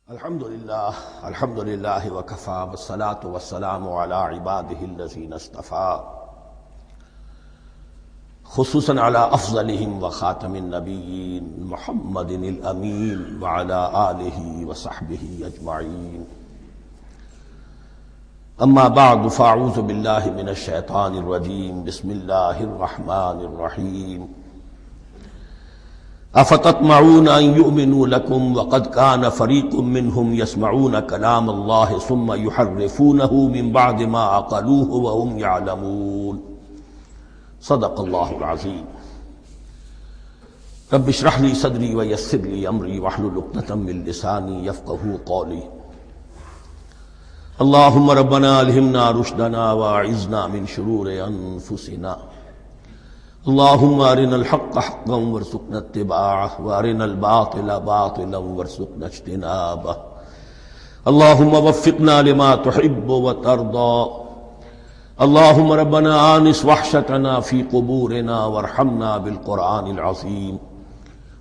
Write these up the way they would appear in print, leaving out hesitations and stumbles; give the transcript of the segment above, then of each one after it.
الحمد للہ وکفی والصلاة والسلام علی عبادہ الذین اصطفی خصوصاً علی افضلہم وخاتم النبیین محمد الامین وعلی آلہ وصحبہ اجمعین اما بعد فاعوذ باللہ من الشیطان الرجیم بسم اللہ الرحمن الرحیم افتطمعون ان يؤمنوا لكم وقد كان فريق منهم يسمعون كلام الله ثم يحرفونه من بعد ما عقلوه وهم يعلمون صدق الله العظيم رب اشرح لي صدري ويسر لي امري واحلل عقدة من لساني يفقهوا قولي اللهم ربنا الهمنا رشدنا واعذنا من شرور انفسنا اللهم ارنا الحق حقا وارزقنا اتباعه وارنا الباطل باطلا وارزقنا اجتنابه اللهم وفقنا لما تحب وترضى اللهم ربنا آنس وحشتنا في قبورنا وارحمنا بالقرآن العظيم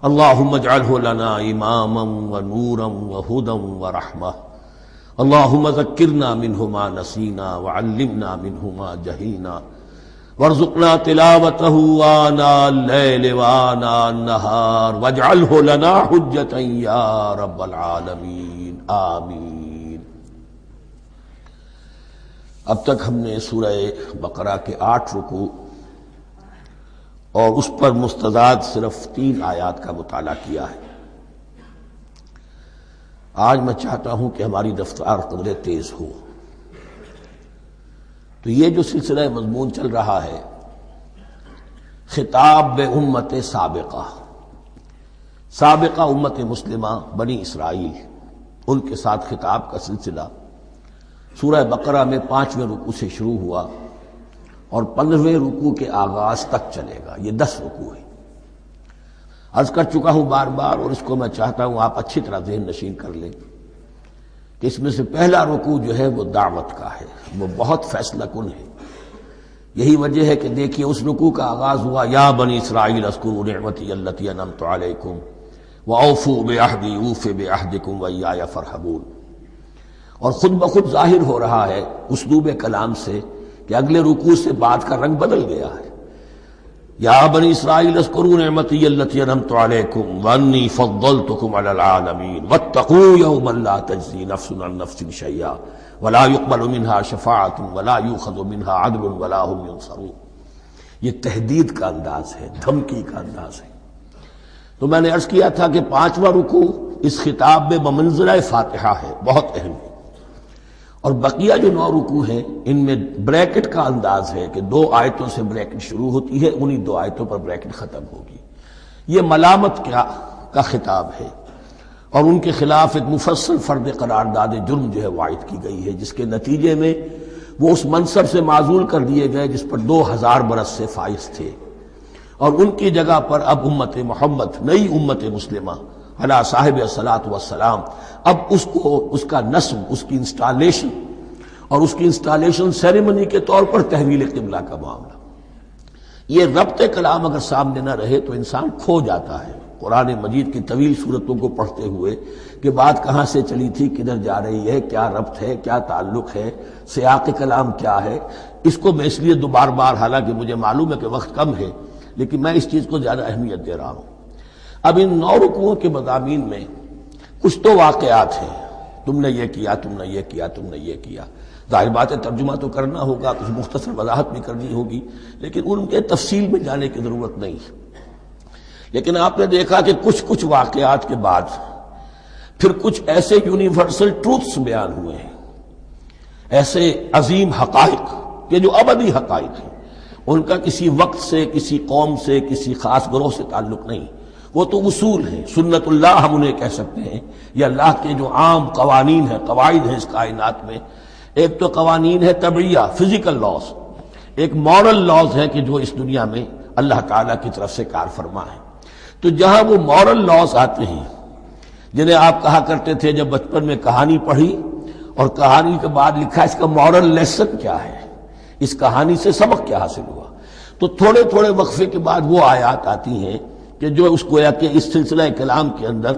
اللهم اجعله لنا إماما ونورا وهدى ورحمة اللهم ذكرنا منه ما نسينا وعلمنا منه ما جهلنا وارزقنا تلاوته آناء الليل وآناء النهار واجعله لنا حجة يا رب العالمين آمین۔ اب تک ہم نے سورہ بقرہ کے 8 رکوع اور اس پر مستزاد صرف 3 آیات کا مطالعہ کیا ہے۔ آج میں چاہتا ہوں کہ ہماری رفتار قدر تیز ہو۔ تو یہ جو سلسلہ مضمون چل رہا ہے خطاب امت سابقہ امت مسلمہ بنی اسرائیل، ان کے ساتھ خطاب کا سلسلہ سورہ بقرہ میں 5ویں رکوع سے شروع ہوا اور 15ویں رکوع کے آغاز تک چلے گا۔ یہ 10 رکوع ہے۔ عرض کر چکا ہوں بار بار، اور اس کو میں چاہتا ہوں آپ اچھی طرح ذہن نشین کر لیں کہ اس میں سے پہلا رکوع جو ہے وہ دعوت کا ہے، وہ بہت فیصلہ کن ہے۔ یہی وجہ ہے کہ دیکھیے اس رکوع کا آغاز ہوا یا بنی اسرائیل اذکروا نعمتی التی انعمت علیکم واوفوا بعہدی اوف بعہدکم وایای فارہبون، اور خود بخود ظاہر ہو رہا ہے اسلوب کلام سے کہ اگلے رکوع سے بات کا رنگ بدل گیا ہے۔ یا بنی اسرائیل اذکروا نعمتی التی انعمت علیکم وانی فضلتکم علی العالمین واتقوا یوما لا تجزی نفس عن نفس شیئا ولا يقبل منها شفاعۃ ولا یؤخذ منها عدل ولا هم ينصرون۔ یہ تہدید کا انداز ہے، دھمکی کا انداز ہے۔ تو میں نے عرض کیا تھا کہ 5واں رکوع اس خطاب میں بمنزلہ فاتحہ ہے، بہت اہم ہے، اور بقیہ جو 9 رکوع ہیں ان میں بریکٹ کا انداز ہے کہ 2 آیتوں سے بریکٹ شروع ہوتی ہے، انہی 2 آیتوں پر بریکٹ ختم ہوگی۔ یہ ملامت کا خطاب ہے، اور ان کے خلاف ایک مفصل فرد قرارداد جرم جو ہے وائد کی گئی ہے، جس کے نتیجے میں وہ اس منصب سے معزول کر دیے گئے جس پر 2000 برس سے فائز تھے، اور ان کی جگہ پر اب امت محمد، نئی امت مسلمہ علی صاحب الصلاۃ والسلام، اب اس کا نصب، اس کی انسٹالیشن اور اس کی انسٹالیشن سیریمنی کے طور پر تحویل قبلہ کا معاملہ۔ یہ ربط کلام اگر سامنے نہ رہے تو انسان کھو جاتا ہے قرآن مجید کی طویل صورتوں کو پڑھتے ہوئے کہ بات کہاں سے چلی تھی، کدھر جا رہی ہے، کیا ربط ہے، کیا تعلق ہے، سیاق کلام کیا ہے۔ اس کو میں اس لیے بار بار، حالانکہ مجھے معلوم ہے کہ وقت کم ہے، لیکن میں اس چیز کو زیادہ اہمیت دے رہا ہوں۔ اب ان 9 رکوعوں کے مضامین میں کچھ تو واقعات ہیں، تم نے یہ کیا، تم نے یہ کیا، تم نے یہ کیا۔ ظاہر بات ہے ترجمہ تو کرنا ہوگا، کچھ مختصر وضاحت بھی کرنی ہوگی، لیکن ان کے تفصیل میں جانے کی ضرورت نہیں۔ لیکن آپ نے دیکھا کہ کچھ واقعات کے بعد پھر کچھ ایسے یونیورسل ٹروتھس بیان ہوئے ہیں، ایسے عظیم حقائق کہ جو ابدی حقائق ہیں، ان کا کسی وقت سے، کسی قوم سے، کسی خاص گروہ سے تعلق نہیں، وہ تو اصول ہیں، سنت اللہ ہم انہیں کہہ سکتے ہیں، یا اللہ کے جو عام قوانین ہیں، قواعد ہیں اس کائنات میں۔ ایک تو قوانین ہے طبعیہ، فزیکل لاز، ایک مورل لاز ہیں کہ جو اس دنیا میں اللہ تعالیٰ کی طرف سے کار فرما ہے۔ تو جہاں وہ مورل لاز آتے ہیں جنہیں آپ کہا کرتے تھے جب بچپن میں کہانی پڑھی اور کہانی کے بعد لکھا اس کا مورل لیسن کیا ہے، اس کہانی سے سبق کیا حاصل ہوا، تو تھوڑے تھوڑے وقفے کے بعد وہ آیات آتی ہیں کہ جو اس گویا کہ اس سلسلہ کلام کے اندر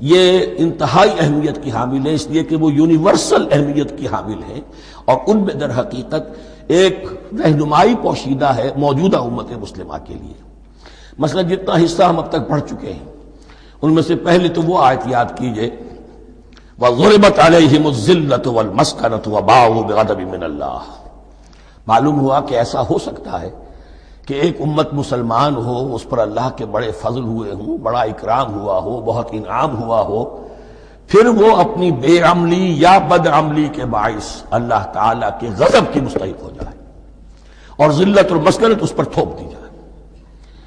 یہ انتہائی اہمیت کی حامل ہے، اس لیے کہ وہ یونیورسل اہمیت کی حامل ہیں، اور ان میں در حقیقت ایک رہنمائی پوشیدہ ہے موجودہ امت مسلمہ کے لیے۔ مثلا جتنا حصہ ہم اب تک پڑھ چکے ہیں ان میں سے پہلے تو وہ آیت یاد کیجئے وَضُرِبَتْ عَلَيْهِمُ الذِّلَّةُ وَالْمَسْكَنَةُ وَبَاءُوا بِغَضَبٍ مِّنَ اللَّهِ۔ معلوم ہوا کہ ایسا ہو سکتا ہے کہ ایک امت مسلمان ہو، اس پر اللہ کے بڑے فضل ہوئے ہوں، بڑا اکرام ہوا ہو، بہت انعام ہوا ہو، پھر وہ اپنی بے عملی یا بد عملی کے باعث اللہ تعالیٰ کے غضب کی مستحق ہو جائے اور ذلت اور مسکنت اس پر تھوپ دی جائے۔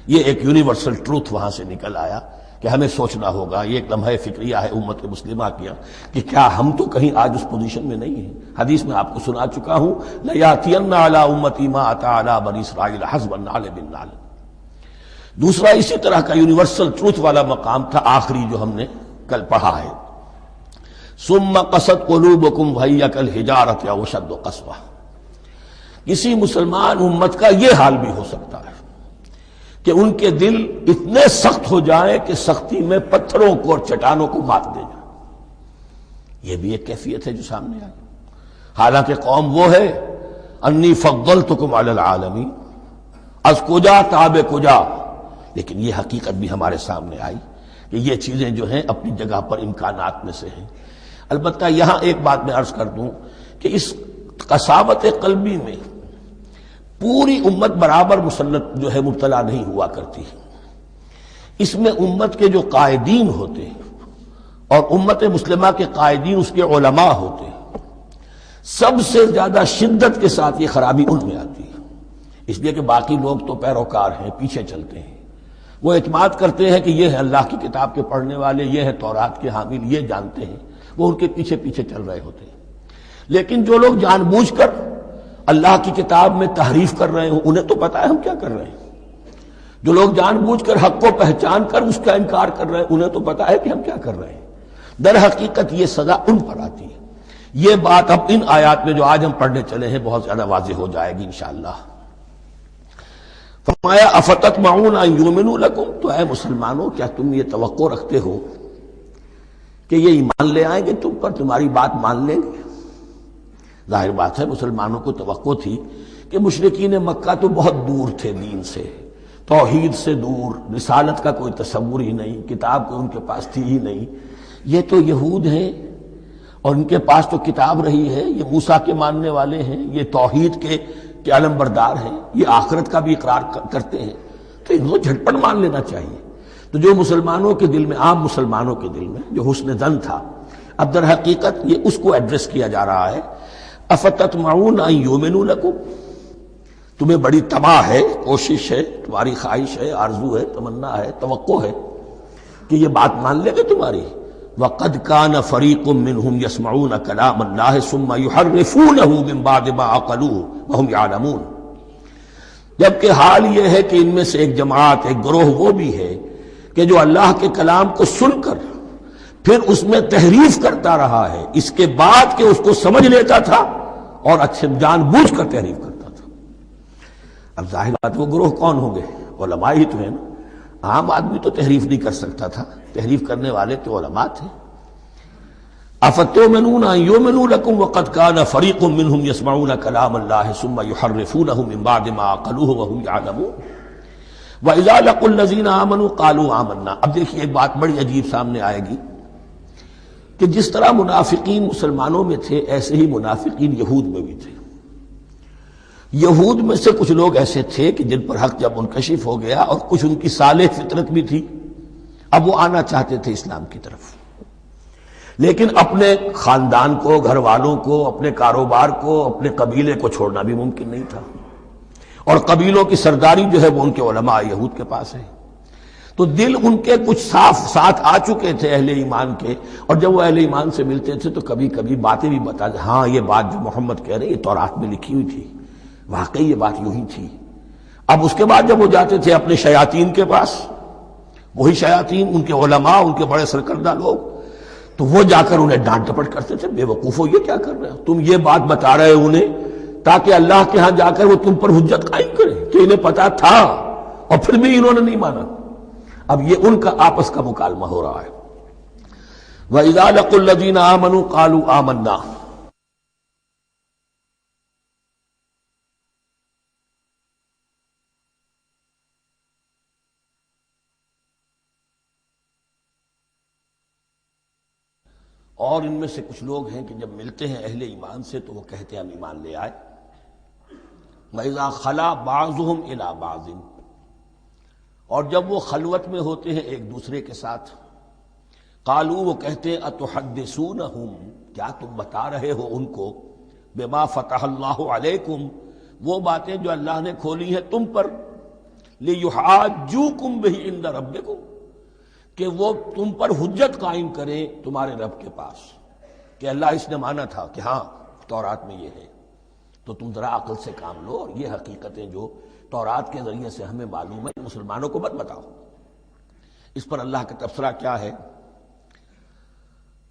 یہ ایک یونیورسل ٹروتھ وہاں سے نکل آیا کہ ہمیں سوچنا ہوگا، یہ ایک لمحہ فکریہ ہے امت مسلمہ کیا کہ کیا ہم تو کہیں آج اس پوزیشن میں نہیں ہیں۔ حدیث میں آپ کو سنا چکا ہوں لَيَأْتِيَنَّ عَلَىٰ أُمَّتِي مَا أَتَىٰ عَلَىٰ بَنِي إِسْرَائِيلَ حَسْبَ النَّعْلِ بِالنَّعْلِ۔ دوسرا اسی طرح کا یونیورسل ٹروتھ والا مقام تھا آخری جو ہم نے کل پڑھا ہے، ثُمَّ قَسَتْ قُلُوبُكُمْ وَهِيَ كَالْحِجَارَةِ أَوْ أَشَدُّ قَسْوَةً۔ کسی مسلمان امت کا یہ حال بھی ہو سکتا ہے کہ ان کے دل اتنے سخت ہو جائیں کہ سختی میں پتھروں کو اور چٹانوں کو مات دے جائیں۔ یہ بھی ایک کیفیت ہے جو سامنے آئی، حالانکہ قوم وہ ہے انی فضلتکم علی العالمین، از کجا تاب کجا، لیکن یہ حقیقت بھی ہمارے سامنے آئی کہ یہ چیزیں جو ہیں اپنی جگہ پر امکانات میں سے ہیں۔ البتہ یہاں ایک بات میں عرض کر دوں کہ اس قساوت قلبی میں پوری امت برابر مسلط جو ہے مبتلا نہیں ہوا کرتی، اس میں امت کے جو قائدین ہوتے ہیں اور امت مسلمہ کے قائدین اس کے علماء ہوتے ہیں، سب سے زیادہ شدت کے ساتھ یہ خرابی ان میں آتی ہے، اس لیے کہ باقی لوگ تو پیروکار ہیں، پیچھے چلتے ہیں، وہ اعتماد کرتے ہیں کہ یہ ہے اللہ کی کتاب کے پڑھنے والے، یہ ہے تورات کے حامل، یہ جانتے ہیں، وہ ان کے پیچھے پیچھے چل رہے ہوتے ہیں۔ لیکن جو لوگ جان بوجھ کر اللہ کی کتاب میں تحریف کر رہے ہوں انہیں تو پتہ ہے ہم کیا کر رہے ہیں، جو لوگ جان بوجھ کر حق کو پہچان کر اس کا انکار کر رہے ہیں انہیں تو پتہ ہے کہ ہم کیا کر رہے ہیں۔ در حقیقت یہ سزا ان پر آتی ہے۔ یہ بات اب ان آیات میں جو آج ہم پڑھنے چلے ہیں بہت زیادہ واضح ہو جائے گی انشاءاللہ۔ فرمایا افتطمعون ان یؤمنوا لکم، تو اے مسلمانوں کیا تم یہ توقع رکھتے ہو کہ یہ ایمان لے آئیں گے تم پر، تمہاری بات مان لیں گے؟ ظاہر بات ہے مسلمانوں کو توقع تھی کہ مشرکین مکہ تو بہت دور تھے دین سے، توحید سے دور، رسالت کا کوئی تصور ہی نہیں، کتاب کوئی ان کے پاس تھی ہی نہیں۔ یہ تو یہود ہیں اور ان کے پاس تو کتاب رہی ہے، یہ موسیٰ کے ماننے والے ہیں، یہ توحید کے علم بردار ہیں، یہ آخرت کا بھی اقرار کرتے ہیں، تو ان کو جھٹپٹ مان لینا چاہیے۔ تو جو مسلمانوں کے دل میں، عام مسلمانوں کے دل میں جو حسن ظن تھا، اب در حقیقت یہ اس کو ایڈریس کیا جا رہا ہے افتطمعون ان یؤمنوا لکم، تمہیں بڑی طمع ہے، کوشش ہے، تمہاری خواہش ہے، آرزو ہے، تمنا ہے، توقع ہے کہ یہ بات مان لے گے تمہاری۔ وَقَدْ كَانَ فَرِيقٌ مِّنْهُمْ يَسْمَعُونَ كَلَامَ اللَّهِ ثُمَّ يُحَرِّفُونَهُ مِن بَعْدِ مَا عَقَلُوهُ وَهُمْ يَعْلَمُونَ، جبکہ حال یہ ہے کہ ان میں سے ایک جماعت، ایک گروہ وہ بھی ہے کہ جو اللہ کے کلام کو سن کر پھر اس میں تحریف کرتا رہا ہے، اس کے بعد کہ اس کو سمجھ لیتا تھا اور اچھے جان بوجھ کر تحریف کرتا تھا۔ اب ظاہر بات وہ گروہ کون ہوں گے؟ علماء ہی تو ہیں نا، عام آدمی تو تحریف نہیں کر سکتا تھا، تحریف کرنے والے تو علماء تھے۔ افتؤمنون ان یؤمنوا لکم وقد کان فریق منهم یسمعون کلام اللہ ثم یحرفونہ من بعد ما عقلوہ وهم یعلمون واذا لقوا الذین آمنوا قالوا آمنا۔ اب دیکھیے ایک بات بڑی عجیب سامنے آئے گی کہ جس طرح منافقین مسلمانوں میں تھے ایسے ہی منافقین یہود میں بھی تھے۔ یہود میں سے کچھ لوگ ایسے تھے کہ جن پر حق جب منکشف ہو گیا اور کچھ ان کی صالح فطرت بھی تھی، اب وہ آنا چاہتے تھے اسلام کی طرف، لیکن اپنے خاندان کو، گھر والوں کو، اپنے کاروبار کو، اپنے قبیلے کو چھوڑنا بھی ممکن نہیں تھا، اور قبیلوں کی سرداری جو ہے وہ ان کے علماء یہود کے پاس ہے۔ تو دل ان کے کچھ صاف ساتھ آ چکے تھے اہل ایمان کے، اور جب وہ اہل ایمان سے ملتے تھے تو کبھی کبھی باتیں بھی بتاتے، ہاں یہ بات جو محمد کہہ رہے یہ تورات میں لکھی ہوئی تھی، واقعی یہ بات یوں ہی تھی۔ اب اس کے بعد جب وہ جاتے تھے اپنے شیاطین کے پاس، وہی شیاطین ان کے علماء، ان کے بڑے سرکردہ لوگ، تو وہ جا کر انہیں ڈانٹ ڈپٹ کرتے تھے، بے وقوفو یہ کیا کر رہے ہو، تم یہ بات بتا رہے ہو انہیں تاکہ اللہ کے ہاں جا کر وہ تم پر حجت قائم کرے کہ انہیں پتا تھا اور پھر بھی انہوں نے نہیں مانا۔ اب یہ ان کا آپس کا مکالمہ ہو رہا ہے۔ وَإِذَا لَقُوا الَّذِينَ آمَنُوا قَالُوا آمَنَّا. اور ان میں سے کچھ لوگ ہیں کہ جب ملتے ہیں اہل ایمان سے تو وہ کہتے ہیں ہم ایمان لے آئے. وَإِذَا خَلَا بَعْضُهُمْ إِلَى بَعْضٍ، اور جب وہ خلوت میں ہوتے ہیں ایک دوسرے کے ساتھ، قالوا وہ کہتے ہیں اتحدثونہم، کیا تم بتا رہے ہو ان کو، بما فتح اللہ علیکم، وہ باتیں جو اللہ نے کھولی ہیں تم پر، لیحاجوکم بہ عند ربکم، کہ وہ تم پر حجت قائم کریں تمہارے رب کے پاس، کہ اللہ اس نے مانا تھا کہ ہاں تورات میں یہ ہے، تو تم ذرا عقل سے کام لو، اور یہ حقیقتیں جو تورات کے ذریعے سے ہمیں معلوم ہے مسلمانوں کو مت بتاؤ. اس پر اللہ کا تبصرہ کیا ہے؟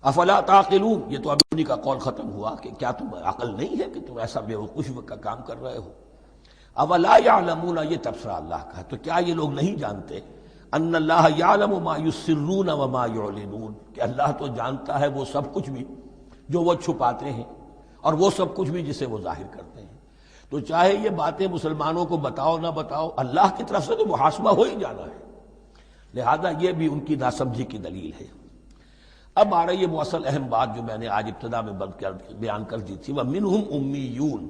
افلا تعقلون، یہ تو ابھی انہی کا قول ختم ہوا کہ کیا تم عقل نہیں ہے کہ تم ایسا بیوقوفی کا کام کر رہے ہو. اولا یعلمون، یہ تبصرہ اللہ کا ہے، تو کیا یہ لوگ نہیں جانتے ان اللہ یعلم ما یسرون وما یعلنون، کہ اللہ تو جانتا ہے وہ سب کچھ بھی جو وہ چھپاتے ہیں اور وہ سب کچھ بھی جسے وہ ظاہر کرتے ہیں. تو چاہے یہ باتیں مسلمانوں کو بتاؤ نہ بتاؤ، اللہ کی طرف سے تو محاسبہ ہو ہی جانا ہے، لہذا یہ بھی ان کی ناسمجھی کی دلیل ہے. اب آ رہی ہے وہ اصل اہم بات جو میں نے آج ابتدا میں بیان کر دی تھی، وَمِنْهُمْ أُمِّيُّونَ،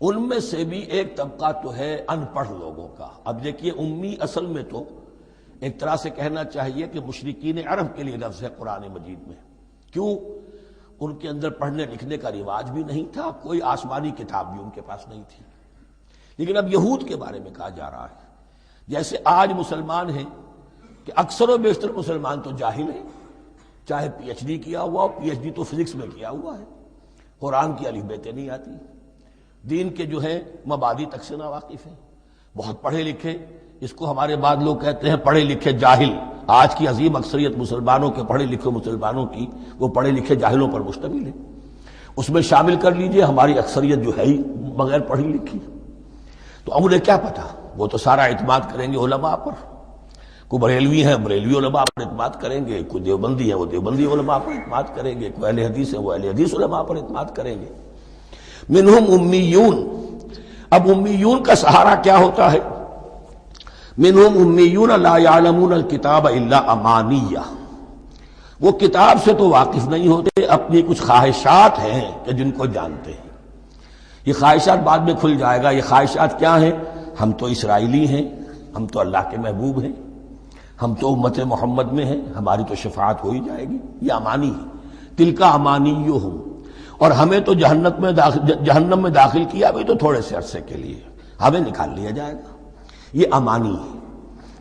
ان میں سے بھی ایک طبقہ تو ہے ان پڑھ لوگوں کا. اب دیکھیے امی اصل میں تو ایک طرح سے کہنا چاہیے کہ مشرکین عرب کے لیے لفظ ہے قرآن مجید میں. کیوں؟ ان کے اندر پڑھنے لکھنے کا رواج بھی نہیں تھا، کوئی آسمانی کتاب بھی ان کے پاس نہیں تھی. لیکن اب یہود کے بارے میں کہا جا رہا ہے، جیسے آج مسلمان ہیں کہ اکثر و بیشتر مسلمان تو جاہل ہیں، چاہے پی ایچ ڈی کیا ہوا ہو، پی ایچ ڈی تو فزکس میں کیا ہوا ہے، قرآن کی الف بیتیں نہیں آتی، دین کے جو ہے مبادی تک سے ناواقف ہیں، بہت پڑھے لکھے، اس کو ہمارے بعد لوگ کہتے ہیں پڑھے لکھے جاہل. آج کی عظیم اکثریت مسلمانوں کے پڑھے لکھے مسلمانوں کی وہ پڑھے لکھے جاہلوں پر مشتمل ہے. اس میں شامل کر لیجئے ہماری اکثریت جو ہے ہی بغیر پڑھی لکھی. تو اب انہیں کیا پتا، وہ تو سارا اعتماد کریں گے علماء پر. کوئی بریلوی ہیں بریلوی علماء پر اعتماد کریں گے، کوئی دیوبندی ہے وہ دیوبندی علماء پر اعتماد کریں گے، کوئی اہل حدیث ہے وہ اہل حدیث علماء پر اعتماد کریں گے. منہم امیون، اب امیون کا سہارا کیا ہوتا ہے؟ منہم امیون لا یعلمون الکتاب الا امانیہ، وہ کتاب سے تو واقف نہیں ہوتے، اپنی کچھ خواہشات ہیں کہ جن کو جانتے ہیں. یہ خواہشات بعد میں کھل جائے گا. یہ خواہشات کیا ہیں؟ ہم تو اسرائیلی ہیں، ہم تو اللہ کے محبوب ہیں، ہم تو امت محمد میں ہیں، ہماری تو شفاعت ہو ہی جائے گی. یہ امانی ہے، تلک امانیہم، اور ہمیں تو جہنم میں داخل کیا بھی تو تھوڑے سے عرصے کے لیے، ہمیں نکال لیا جائے گا. یہ امانی ہے.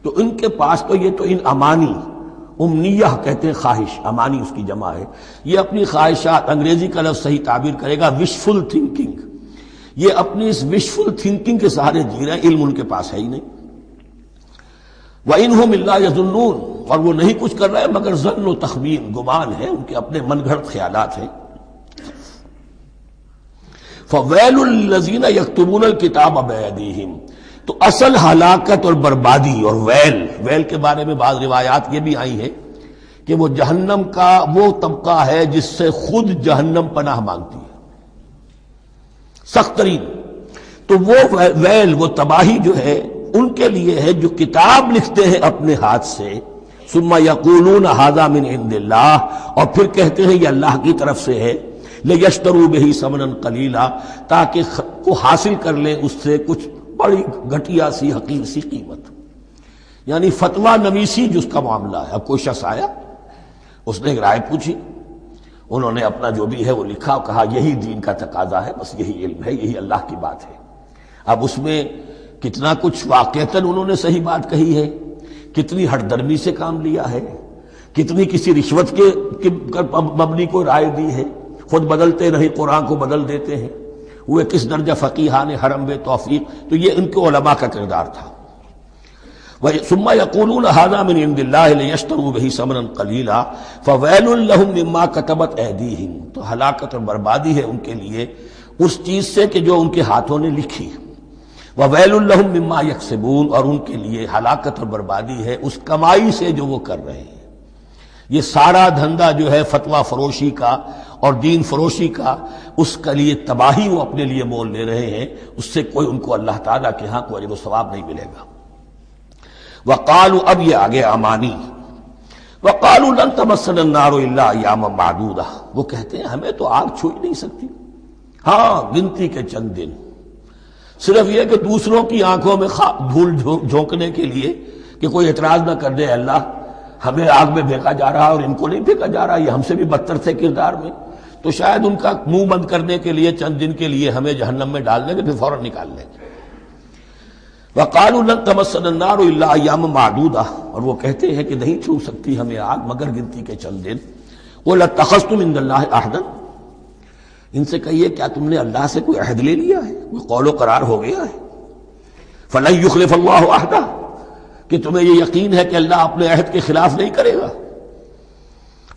تو ان کے پاس تو یہ تو ان امانی، امنیہ کہتے ہیں خواہش، امانی اس کی جمع ہے. یہ اپنی خواہشات، انگریزی کا لفظ صحیح تعبیر کرے گا وشفل تھنکنگ، یہ اپنی اس وشفل تھنکنگ کے سہارے جی رہے ہیں، علم ان کے پاس ہے ہی نہیں. وَإِنْهُمْ إِلَّا يَظُنُّونَ، اور وہ نہیں کچھ کر رہے مگر ظن و تخمین، گمان ہے، ان کے اپنے من گھڑت خیالات ہیں. فَوَيْلٌ لِّلَّذِينَ يَكْتُبُونَ الْكِتَابَ بِأَيْدِيهِمْ، تو اصل ہلاکت اور بربادی اور ویل کے بارے میں بعض روایات یہ بھی آئی ہیں کہ وہ جہنم کا وہ طبقہ ہے جس سے خود جہنم پناہ مانگتی ہے، سخت ترین. تو وہ ویل، وہ تباہی جو ہے ان کے لیے ہے جو کتاب لکھتے ہیں اپنے ہاتھ سے، ثم یقولون ھذا من عند اللہ، اور پھر کہتے ہیں یہ اللہ کی طرف سے ہے، لیشتروا بہ ثمنا قلیلا، تاکہ کو حاصل کر لیں اس سے کچھ بڑی گھٹیا سی حقیر سی قیمت. یعنی فتویٰ نویسی جس کا معاملہ ہے. اب کوئی شخص آیا، اس نے ایک رائے پوچھی، انہوں نے اپنا جو بھی ہے وہ لکھا، کہا یہی دین کا تقاضا ہے، بس یہی علم ہے، یہی اللہ کی بات ہے. اب اس میں کتنا کچھ واقعتاً انہوں نے صحیح بات کہی ہے، کتنی ہٹ درمی سے کام لیا ہے، کتنی کسی رشوت کے مبنی کو رائے دی ہے، خود بدلتے نہیں قرآن کو بدل دیتے ہیں، وہ کس درجہ فقیہان حرم بے توفیق. تو یہ ان کے علماء کا کردار تھا. ثم یقولون ھذا من عند اللہ لیشتروا بہ ثمنا قلیلا فویل لہم مما کتبت ایدیہم، تو ہلاکت اور بربادی ہے ان کے لیے اس چیز سے کہ جو ان کے ہاتھوں نے لکھی. وویل لہم مما یکسبون، اور ان کے لیے ہلاکت اور بربادی ہے اس کمائی سے جو وہ کر رہے ہیں. یہ سارا دھندا جو ہے فتویٰ فروشی کا اور دین فروشی کا، اس کے لیے تباہی وہ اپنے لیے مول لے رہے ہیں، اس سے کوئی ان کو اللہ تعالیٰ کے ہاں کوئی اجر و ثواب نہیں ملے گا۔ وقالوا، اب یہ آگے امانی، وقالوا لن تمسنا النار الا ایاما معدودہ، وہ کہتے ہیں ہمیں تو آگ چھو ہی نہیں سکتی، ہاں گنتی کے چند دن، صرف یہ کہ دوسروں کی آنکھوں میں دھول جھونکنے کے لیے کہ کوئی اعتراض نہ کر دے، اللہ ہمیں آگ میں پھینکا جا رہا اور ان کو نہیں پھینکا جا رہا، یہ ہم سے بھی بدتر تھے کردار میں، تو شاید ان کا منہ بند کرنے کے لیے چند دن کے لیے ہمیں جہنم میں ڈال دیں گے، پھر فوراً نکال لیں گے۔ وقالوا لن تمسنا النار الا ایاما معدودہ، اور وہ کہتے ہیں کہ نہیں چھو سکتی ہمیں آگ مگر گنتی کے چند دن۔ قل اتخذتم عند اللہ عہدا، ان سے کہیے کیا تم نے اللہ سے کوئی عہد لے لیا ہے، کوئی قول و قرار ہو گیا ہے؟ فلن یخلف اللہ عہدہ، کہ تمہیں یہ یقین ہے کہ اللہ اپنے عہد کے خلاف نہیں کرے گا؟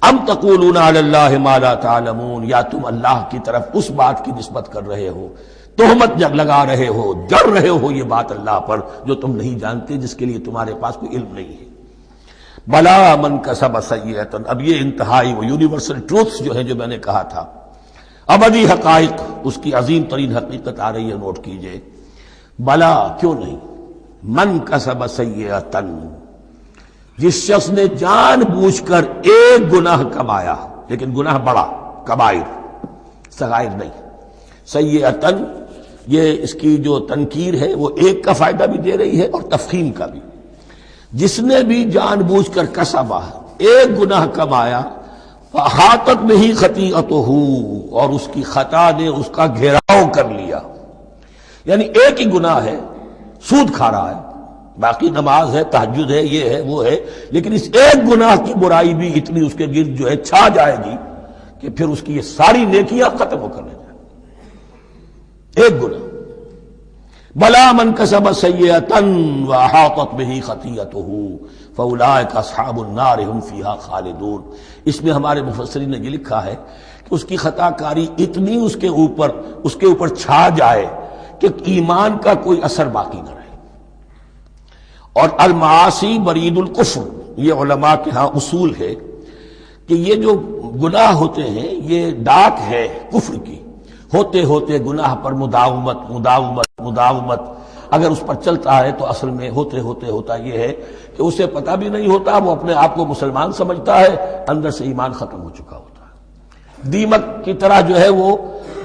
ام تقولون علی اللہ ما لا تعلمون، یا تم اللہ کی طرف اس بات کی نسبت کر رہے ہو، تہمت لگا رہے ہو، جڑ رہے ہو یہ بات اللہ پر جو تم نہیں جانتے، جس کے لیے تمہارے پاس کوئی علم نہیں ہے۔ بلا من کسب سیئۃ، اب یہ انتہائی وہ یونیورسل ٹروتھس جو ہیں جو میں نے کہا تھا، ابدی حقائق، اس کی عظیم ترین حقیقت آ رہی ہے، نوٹ کیجئے۔ بلا، کیوں نہیں، من کسب سیئۃ، جس شخص نے جان بوجھ کر ایک گناہ کمایا، لیکن گناہ بڑا، کبائر، صغائر نہیں، سیئۃ، یہ اس کی جو تنکیر ہے وہ ایک کا فائدہ بھی دے رہی ہے اور تفخیم کا بھی۔ جس نے بھی جان بوجھ کر کسبا، ایک گناہ کمایا، فاحاطت بہ خطیئتہ، اور اس کی خطا نے اس کا گھیراؤ کر لیا، یعنی ایک ہی گناہ ہے، سود کھا رہا ہے، باقی نماز ہے، تہجد ہے، یہ ہے وہ ہے، لیکن اس ایک گناہ کی برائی بھی اتنی اس کے گرد جو ہے چھا جائے گی کہ پھر اس کی یہ ساری نیکیاں ختم ہو کر رہ جائیں، ایک گناہ۔ بلا من کسب سیئۃ واحاطت بہ خطیئتہ فاولئک اصحاب النار هم فیہا خالدون، اس میں ہمارے مفسرین نے یہ لکھا ہے کہ اس کی خطا کاری اتنی اس کے اوپر چھا جائے کہ ایمان کا کوئی اثر باقی نہ رہے۔ اور المعاصی برید الکفر، یہ علماء کے ہاں اصول ہے کہ یہ جو گناہ ہوتے ہیں یہ ڈاک ہے کفر کی، ہوتے ہوتے گناہ پر مداومت اگر اس پر چلتا ہے تو اصل میں ہوتے ہوتے ہوتا یہ ہے کہ اسے پتہ بھی نہیں ہوتا، وہ اپنے آپ کو مسلمان سمجھتا ہے، اندر سے ایمان ختم ہو چکا ہوتا ہے، دیمک کی طرح جو ہے وہ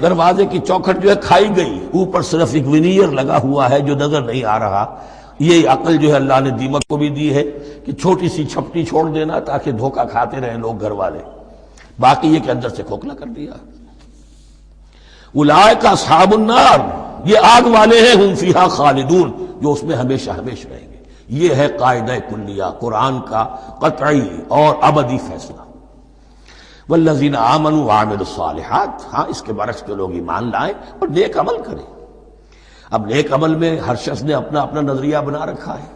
دروازے کی چوکھٹ جو ہے کھائی گئی، اوپر صرف ایک ونیئر لگا ہوا ہے جو نظر نہیں آ رہا۔ یہ عقل جو ہے اللہ نے دیمک کو بھی دی ہے کہ چھوٹی سی چھپٹی چھوڑ دینا تاکہ دھوکہ کھاتے رہیں لوگ گھر والے، باقی یہ کہ اندر سے کھوکھلا کر دیا۔ اولئک اصحاب النار، یہ آگ والے ہیں، ہم فیہا خالدون، جو اس میں ہمیشہ ہمیشہ رہیں گے۔ یہ ہے قاعدہ کلیہ، قرآن کا قطعی اور ابدی فیصلہ۔ والذین آمنوا وعملوا الصالحات، ہاں اس کے برعکس جو لوگ ایمان لائیں اور نیک عمل کریں۔ اب نیک عمل میں ہر شخص نے اپنا اپنا نظریہ بنا رکھا ہے،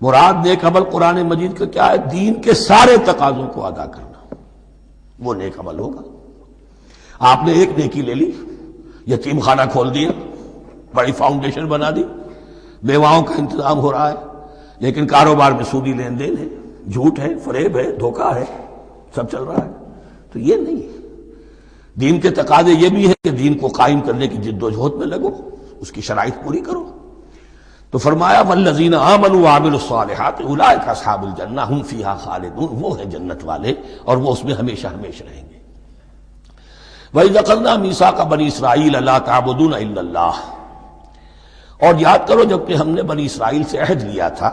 مراد نیک عمل قرآن مجید کا کیا ہے؟ دین کے سارے تقاضوں کو ادا کرنا، وہ نیک عمل ہوگا۔ آپ نے ایک نیکی لے لی، یتیم خانہ کھول دیا، بڑی فاؤنڈیشن بنا دی، بیواؤں کا انتظام ہو رہا ہے، لیکن کاروبار میں سودی لین دین ہے، جھوٹ ہے، فریب ہے، دھوکہ ہے، سب چل رہا ہے، تو یہ نہیں۔ دین کے تقاضے یہ بھی ہے کہ دین کو قائم کرنے کی جد و جہد میں لگو، اس کی شرائط پوری کرو۔ تو فرمایا والذین آمنوا وعملوا الصالحات اولئک اصحاب الجنہ هم فیہا خالدون، وہ ہیں جنت والے اور وہ اس میں ہمیشہ ہمیشہ رہیں گے۔ وَإِذْ أَخَذْنَا مِيثَاقَ بَنِي إِسْرَائِيلَ لَا تَعْبُدُونَ إِلَّا اللَّهَ، اور یاد کرو جب کہ ہم نے بنی اسرائیل سے عہد لیا تھا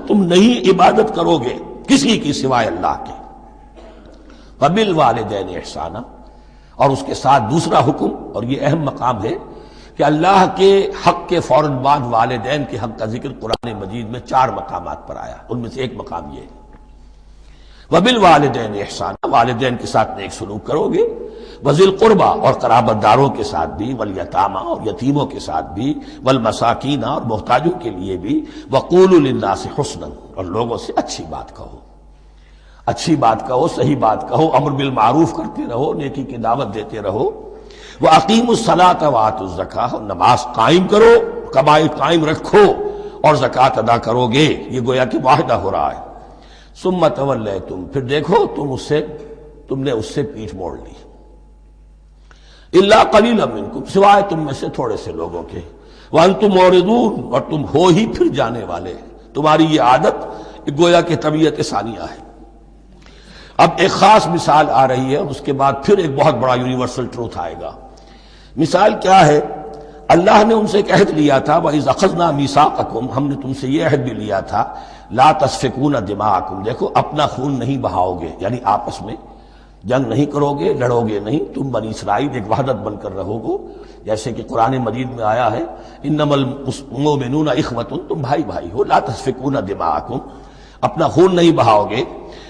تم نہیں عبادت کرو گے کسی کی سوائے اللہ کے۔ وَبِالْوَالِدَيْنِ إِحْسَانًا، اور اس کے ساتھ دوسرا حکم، اور یہ اہم مقام ہے کہ اللہ کے حق کے فوراً بعد والدین کے حق کا ذکر قرآن مجید میں 4 مقامات پر آیا، ان میں سے ایک مقام یہ ہے وَبِالْوَالِدَيْنِ إِحْسَانًا، والدین کے ساتھ نیک سلوک کرو گے، وَذِي الْقُرْبَى، اور قرابت داروں کے ساتھ بھی، وَالْيَتَامَى، اور یتیموں کے ساتھ بھی، وَالْمَسَاكِينَ، اور محتاجوں کے لیے بھی، وَقُولُوا لِلنَّاسِ حُسْنًا، اور لوگوں سے اچھی بات کہو، اچھی بات کہو، صحیح بات کہو، امر بالمعروف کرتے رہو، نیکی کی دعوت دیتے رہو۔ وَأَقِيمُوا الصَّلَاةَ وَآتُوا الزَّكَاةَ، اور نماز قائم کرو، قائم رکھو اور زکوٰۃ ادا کرو گے، یہ گویا کہ معاہدہ ہو رہا ہے۔ ثم تولیتم، پھر دیکھو تم نے اس سے پیٹھ موڑ لی، الا قلیلا منکم، سوائے تم میں سے تھوڑے سے لوگوں کے، وانتم معرضون، اور تم ہو ہی پھر جانے والے، تمہاری یہ عادت گویا کہ طبیعت ثانیہ ہے۔ اب ایک خاص مثال آ رہی ہے اور اس کے بعد پھر ایک بہت بڑا یونیورسل ٹروتھ آئے گا۔ مثال کیا ہے؟ اللہ نے ان سے ایک عہد لیا تھا، وَإِذْ أَخَذْنَا مِيثَاقَكُمْ، ہم نے تم سے یہ عہد بھی لیا تھا، لا تسفکون دماءکم، دیکھو اپنا خون نہیں بہاؤ گے، یعنی آپس میں جنگ نہیں کرو گے، لڑو گے نہیں، تم بنی اسرائیل ایک وحدت بن کر رہو گے، جیسے کہ قرآن مجید میں آیا ہے انما المؤمنون اخوۃ، تم بھائی بھائی ہو، لا تسفکون دماءکم، اپنا خون نہیں بہاؤ گے،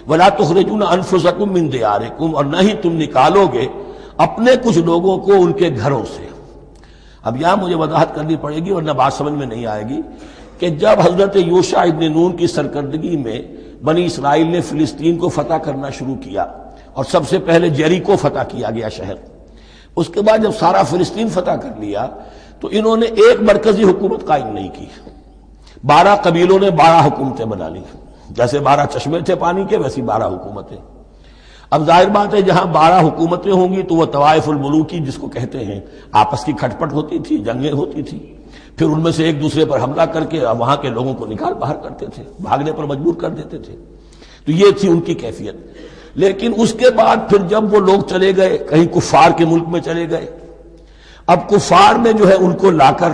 ولا تخرجون انفسکم من دیارکم، اور نہ ہی تم نکالو گے اپنے کچھ لوگوں کو ان کے گھروں سے۔ اب یہاں مجھے وضاحت کرنی پڑے گی ورنہ بات سمجھ میں نہیں آئے گی کہ جب حضرت یوشع ابن نون کی سرکردگی میں بنی اسرائیل نے فلسطین کو فتح کرنا شروع کیا، اور سب سے پہلے جیریکو فتح کیا گیا شہر، اس کے بعد جب سارا فلسطین فتح کر لیا تو انہوں نے ایک مرکزی حکومت قائم نہیں کی، 12 قبیلوں نے 12 حکومتیں بنا لی، جیسے 12 چشمے تھے پانی کے ویسی 12 حکومتیں۔ اب ظاہر بات ہے جہاں 12 حکومتیں ہوں گی تو وہ طوائف الملوکی جس کو کہتے ہیں، آپس کی کھٹ پٹ ہوتی تھی، جنگیں ہوتی تھی، پھر ان میں سے ایک دوسرے پر حملہ کر کے وہاں کے لوگوں کو نکال باہر کرتے تھے، بھاگنے پر مجبور کر دیتے تھے، تو یہ تھی ان کی کیفیت۔ لیکن اس کے بعد پھر جب وہ لوگ چلے گئے کہیں کفار کے ملک میں چلے گئے، اب کفار نے جو ہے ان کو لا کر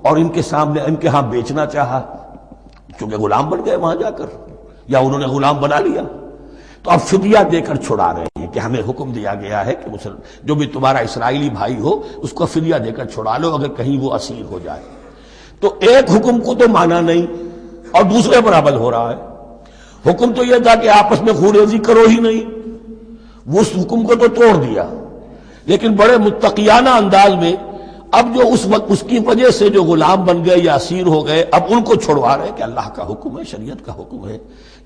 اور ان کے سامنے ان کے ہاں بیچنا چاہا، چونکہ غلام بن گئے وہاں جا کر، یا انہوں نے غلام بنا لیا، تو اب فدیہ دے کر چھڑا رہے ہیں کہ ہمیں حکم دیا گیا ہے کہ جو بھی تمہارا اسرائیلی بھائی ہو اس کو فدیہ دے کر چھڑا لو اگر کہیں وہ اسیر ہو جائے۔ تو ایک حکم کو تو مانا نہیں اور دوسرے پر عمل ہو رہا ہے۔ حکم تو یہ تھا کہ آپس میں خون ریزی کرو ہی نہیں، وہ اس حکم کو تو توڑ دیا، لیکن بڑے متقیانہ انداز میں اب جو اس وقت اس کی وجہ سے جو غلام بن گئے یا اسیر ہو گئے اب ان کو چھڑوا رہے کہ اللہ کا حکم ہے، شریعت کا حکم ہے۔